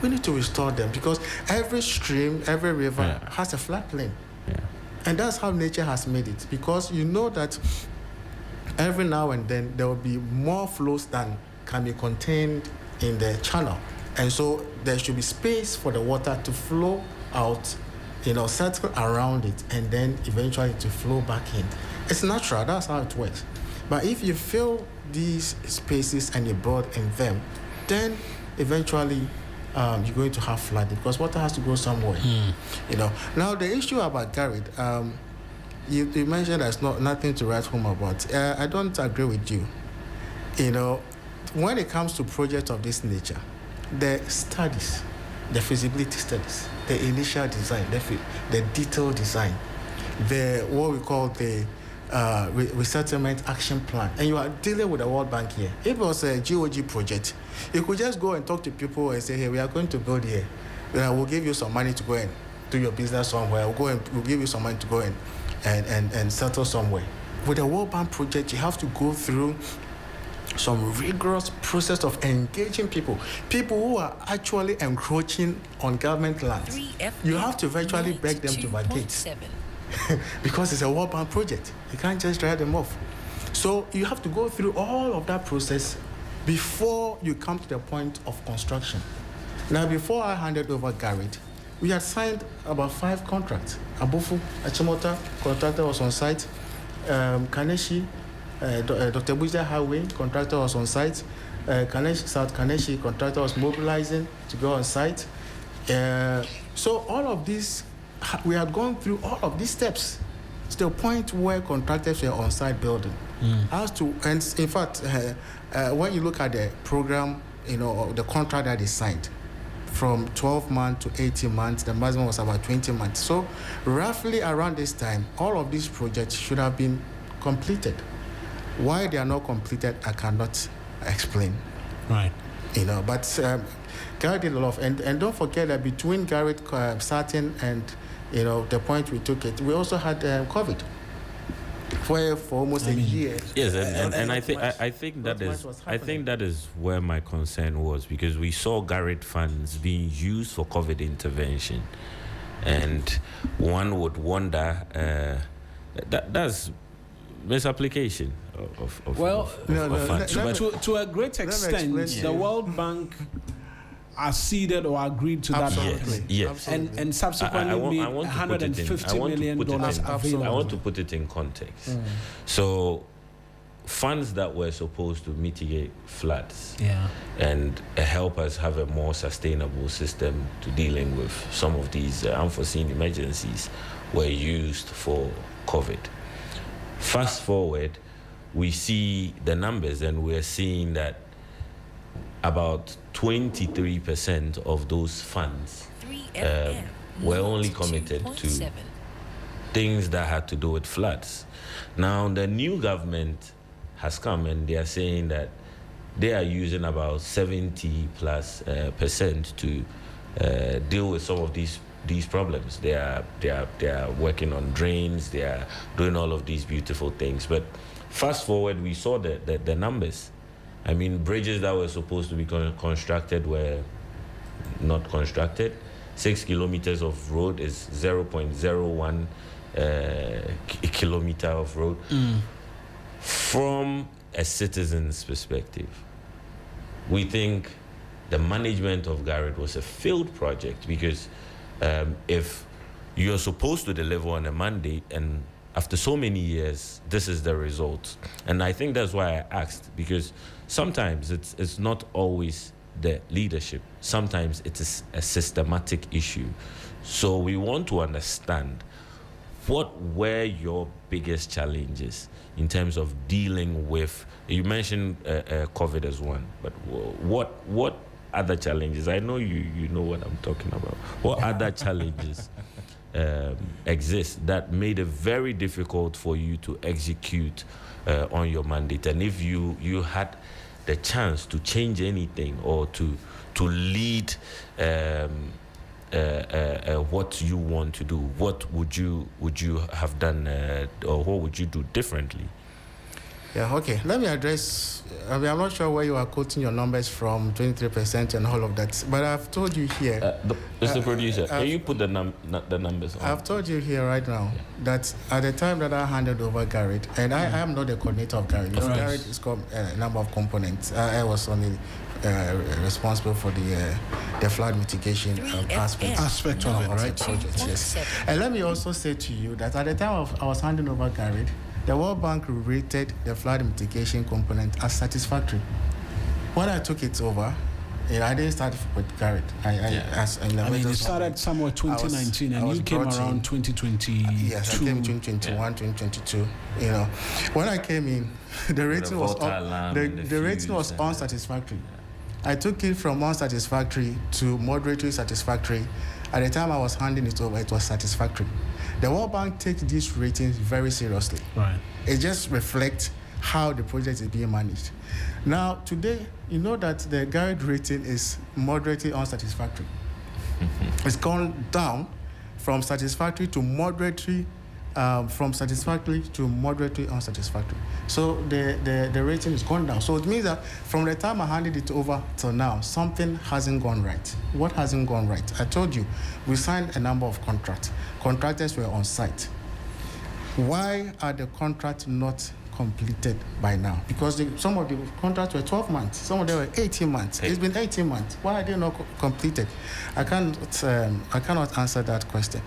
We need to restore them because every stream, every river has a floodplain. And that's how nature has made it, because that every now and then there will be more flows than can be contained in the channel. And so there should be space for the water to flow out, settle around it, and then eventually to flow back in. It's natural, that's how it works. But if you fill these spaces and you build in them, then eventually you're going to have flooding because water has to go somewhere. Now the issue about Garrett, you mentioned there's nothing to write home about. I don't agree with you. When it comes to projects of this nature, the studies, the feasibility studies, the initial design, the detailed design, what we call the resettlement action plan, and you are dealing with the World Bank here. If it was a GOG project, you could just go and talk to people and say, hey, we are going to build here. We'll give you some money to go and do your business somewhere. We'll give you some money to go and settle somewhere. With the World Bank project, you have to go through some rigorous process of engaging people who are actually encroaching on government lands. You have to virtually beg them to vacate because it's a World Bank project. You can't just write them off. So you have to go through all of that process before you come to the point of construction. Now, before I handed over Garrett, we had signed about 5 contracts. Abufu, Achimota, contractor was on site. Kaneshi, Dr. Buja Highway, contractor was on site. South Kaneshi, contractor was mobilizing to go on site. So all of this, we had gone through all of these steps to the point where contractors were on site building. And in fact, when you look at the program, the contract that is signed, from 12 months to 18 months, the maximum was about 20 months. So roughly around this time, all of these projects should have been completed. Why they are not completed, I cannot explain. Right. But Garrett did a lot and don't forget that between Garrett starting and the point we took it, we also had COVID for almost a year. Yes, and I think that is where my concern was, because we saw Garrett funds being used for COVID intervention, and one would wonder that's misapplication of funds. To a great extent, the World Bank acceded or agreed to that. Yes. And subsequently made $150 million available. I want to put it in context. So funds that were supposed to mitigate floods and help us have a more sustainable system to dealing with some of these unforeseen emergencies were used for COVID. Fast forward, we see the numbers, and we're seeing that about 23% of those funds were only committed to things that had to do with floods. Now, the new government has come, and they are saying that they are using about 70+% to deal with some of these problems. They are working on drains. They are doing all of these beautiful things. But fast forward, we saw the numbers. I mean, bridges that were supposed to be constructed were not constructed. 6 kilometers of road is 0.01 kilometer of road. From a citizen's perspective, we think the management of Garrett was a failed project, because if you're supposed to deliver on a mandate, and after so many years, this is the result. And I think that's why I asked, because sometimes it's not always the leadership. Sometimes it is a systematic issue. So we want to understand, what were your biggest challenges in terms of dealing with, you mentioned COVID as one, but what other challenges? I know you know what I'm talking about. What other challenges exist that made it very difficult for you to execute on your mandate? And if you had the chance to change anything or to lead what you want to do, what would you have done, or what would you do differently? Yeah, okay. Let me address, I'm not sure where you are quoting your numbers from, 23% and all of that, but I've told you here. Mr. Producer, can you put the numbers on? I've told you here right now that at the time that I handed over Garrett, and I am not the coordinator of Garrett. Garrett is called a number of components. I was only responsible for the flood mitigation aspect of it, right? Project, yes. And let me also say to you that at the time I was handing over Garrett, the World Bank rated the flood mitigation component as satisfactory. When I took it over, I didn't start with Garrett. It started somewhere 2019, and you came around 2020. Yes, I came in 2021, 2022. When I came in, the rating was unsatisfactory. I took it from unsatisfactory to moderately satisfactory. At the time I was handing it over, it was satisfactory. The World Bank takes these ratings very seriously. Right. It just reflects how the project is being managed. Now, today, you know that the Garrett rating is moderately unsatisfactory. It's gone down from satisfactory to moderately, moderately unsatisfactory. So the rating has gone down. So it means that from the time I handed it over till now, something hasn't gone right. What hasn't gone right? I told you, we signed a number of contracts. Contractors were on site. Why are the contracts not completed by now? Because some of the contracts were 12 months, some of them were 18 months. It's been 18 months. Why are they not completed? I cannot answer that question.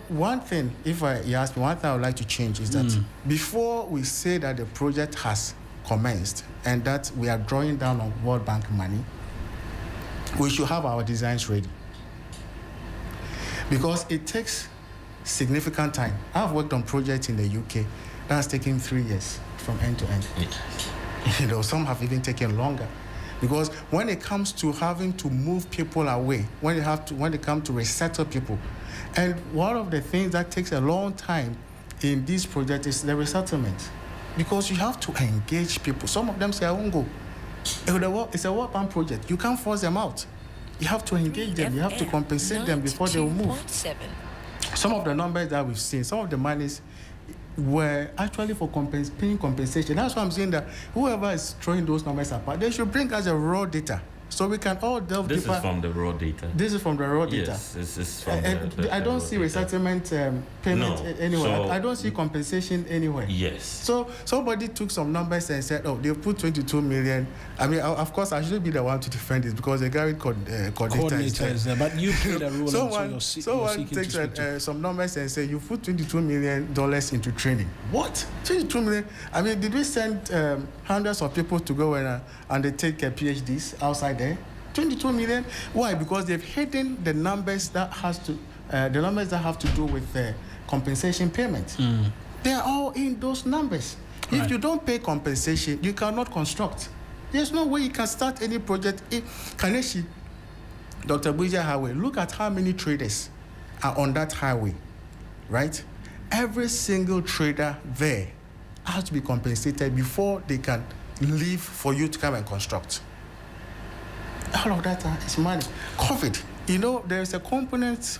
One thing, you ask me, one thing I would like to change is that before we say that the project has commenced and that we are drawing down on World Bank money, we should have our designs ready. Because it takes significant time. I've worked on projects in the UK that's taken 3 years from end to end. Yes. Some have even taken longer. Because when it comes to having to move people away, when it comes to resettle people, and one of the things that takes a long time in this project is the resettlement. Because you have to engage people. Some of them say, I won't go. It's a World Bank project. You can't force them out. You have to engage them. You have to compensate them before they will move. Some of the numbers that we've seen, some of the monies were actually for paying compensation. That's why I'm saying that whoever is throwing those numbers apart, they should bring us a raw data so we can all delve deeper. This is from the raw data. This is from the raw data. Yes, this is from I don't see resettlement payment anywhere. So, I don't see compensation anywhere. Yes. So somebody took some numbers and said, they put 22 million. I mean, of course, I should be the one to defend this because the Gary coordinator is there. But you played a role. Someone takes some numbers and say, you put $22 million into training. What? 22 million? I mean, did we send hundreds of people to go and they take PhDs outside there? 22 million? Why? Because they've hidden the numbers that have to do with compensation payments. They are all in those numbers. Right. If you don't pay compensation, you cannot construct. There's no way you can start any project. Kaneshi, Dr. Buja Highway, look at how many traders are on that highway, right? Every single trader there has to be compensated before they can leave for you to come and construct. All of that is money. COVID, there is a component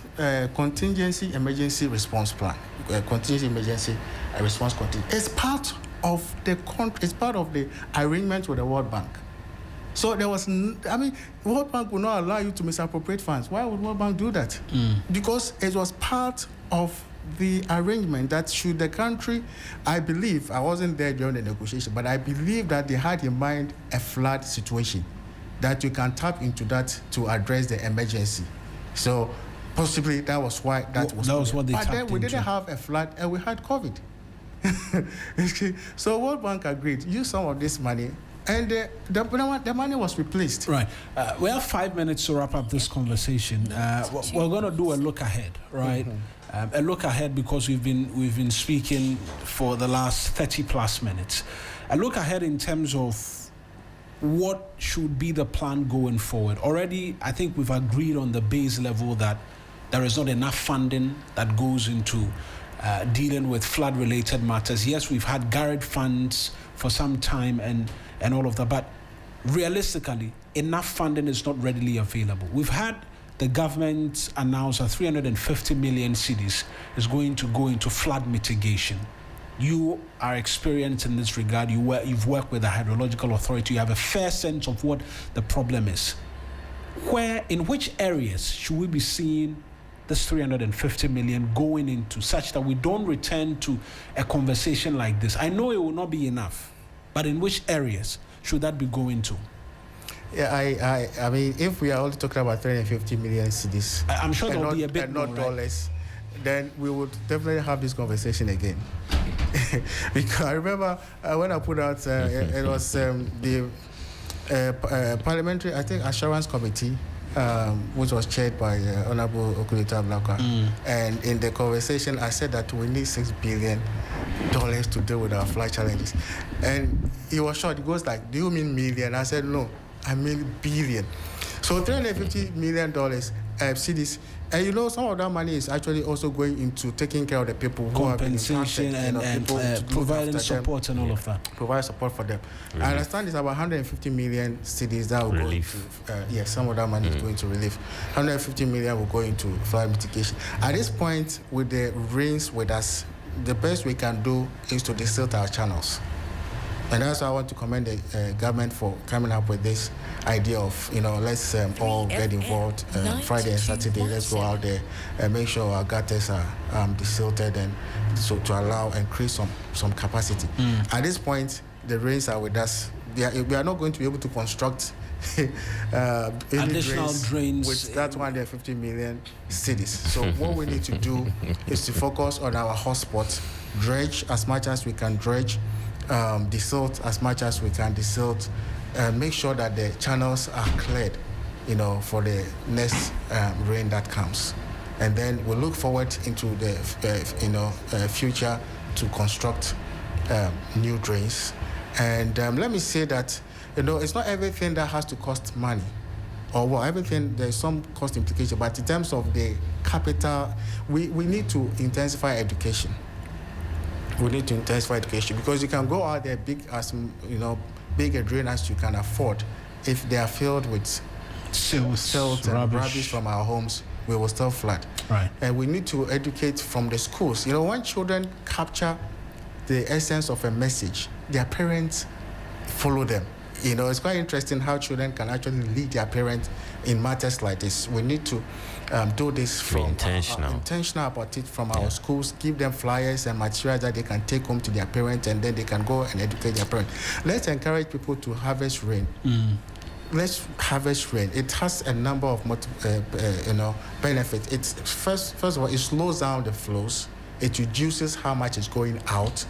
contingency emergency response plan, contingency emergency response contingency. It's part of the arrangement with the World Bank. So there was, World Bank would not allow you to misappropriate funds. Why would World Bank do that? Because it was part of the arrangement that should the country, I believe, I wasn't there during the negotiation, but I believe that they had in mind a flood situation, that you can tap into that to address the emergency. So possibly that was why that was what they tapped into. But then we didn't have a flood and we had COVID. So World Bank agreed, use some of this money, and the money was replaced. Right. We have 5 minutes to wrap up this conversation. We're going to do a look ahead, right? A look ahead because we've been speaking for the last 30 plus minutes. A look ahead in terms of what should be the plan going forward. Already, I think we've agreed on the base level that there is not enough funding that goes into dealing with flood-related matters. Yes, we've had garage funds for some time and all of that, but realistically, enough funding is not readily available. We've had the government announce that 350 million cedis is going to go into flood mitigation. You are experienced in this regard. You've worked with the Hydrological Authority. You have a fair sense of what the problem is. In which areas should we be seeing this 350 million going into, such that we don't return to a conversation like this? I know it will not be enough, but in which areas should that be going to? Yeah, I mean, if we are only talking about 350 million cedis, I'm sure there will be a bit more, not dollars, then we would definitely have this conversation again. Because I remember when I put out, it was the Parliamentary, I think, Assurance Committee, which was chaired by Honorable Okulita Blakwa. And in the conversation, I said that we need $6 billion to deal with our flood challenges. And he was shocked. He goes like, do you mean million? I said, no, I mean billion. So $350 million cedis. And some of that money is actually also going into taking care of the people who have been impacted, and providing support and all of that. Provide support for them. I understand it's about 150 million cedis that will go into, yes, some of that money is going to relief. 150 million will go into flood mitigation. At this point, with the rains with us, the best we can do is to desilt our channels. And also I want to commend the government for coming up with this idea of, let's all get involved Friday and Saturday. Let's go out there and make sure our gutters are desilted, and so to allow and create some capacity. At this point, the rains are with us. We are not going to be able to construct additional drains with that 150 million cities. So what we need to do is to focus on our hotspots, dredge as much as we can dredge, desilt as much as we can desilt, make sure that the channels are cleared, for the next rain that comes. And then we'll look forward into the future to construct new drains. And let me say that it's not everything that has to cost money, or everything, there's some cost implication, but in terms of the capital, we need to intensify education. We need to intensify education, because you can go out there big a drain as you can afford. If they are filled with silt and rubbish from our homes, we will still flood. Right. And we need to educate from the schools. When children capture the essence of a message, their parents follow them. It's quite interesting how children can actually lead their parents in matters like this. We need to do this from intentional about it from our schools, give them flyers and materials that they can take home to their parents, and then they can go and educate their parents. Let's encourage people to harvest rain. Let's harvest rain. It has a number of benefits. It's first of all, it slows down the flows. It reduces how much is going out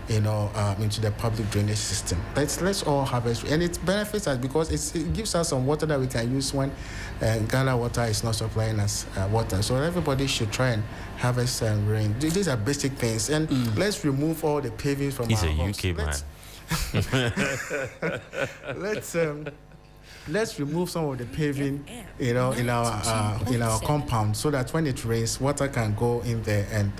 into the public drainage system. Let's all harvest, and it benefits us because it gives us some water that we can use when Ghana Water is not supplying us water. So everybody should try and harvest rain. These are basic things, and let's remove all the paving from our homes. He's a UK man. Let's remove some of the paving, in our compound, so that when it rains, water can go in there and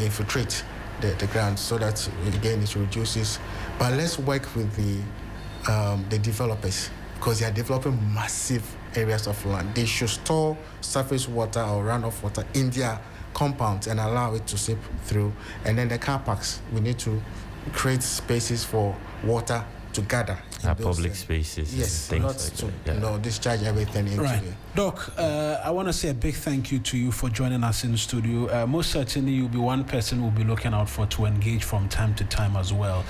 infiltrate the ground, so that again it reduces. But let's work with the developers, because they are developing massive areas of land. They should store surface water or runoff water in their compounds and allow it to seep through. And then the car parks, we need to create spaces for water to gather in public spaces. Yes, things not like to that. discharge everything into Right. the... Doc, I want to say a big thank you to you for joining us in the studio. Most certainly, you'll be one person we'll be looking out for to engage from time to time as well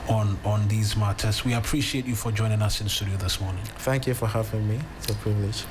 on these matters. We appreciate you for joining us in the studio this morning. Thank you for having me. It's a privilege.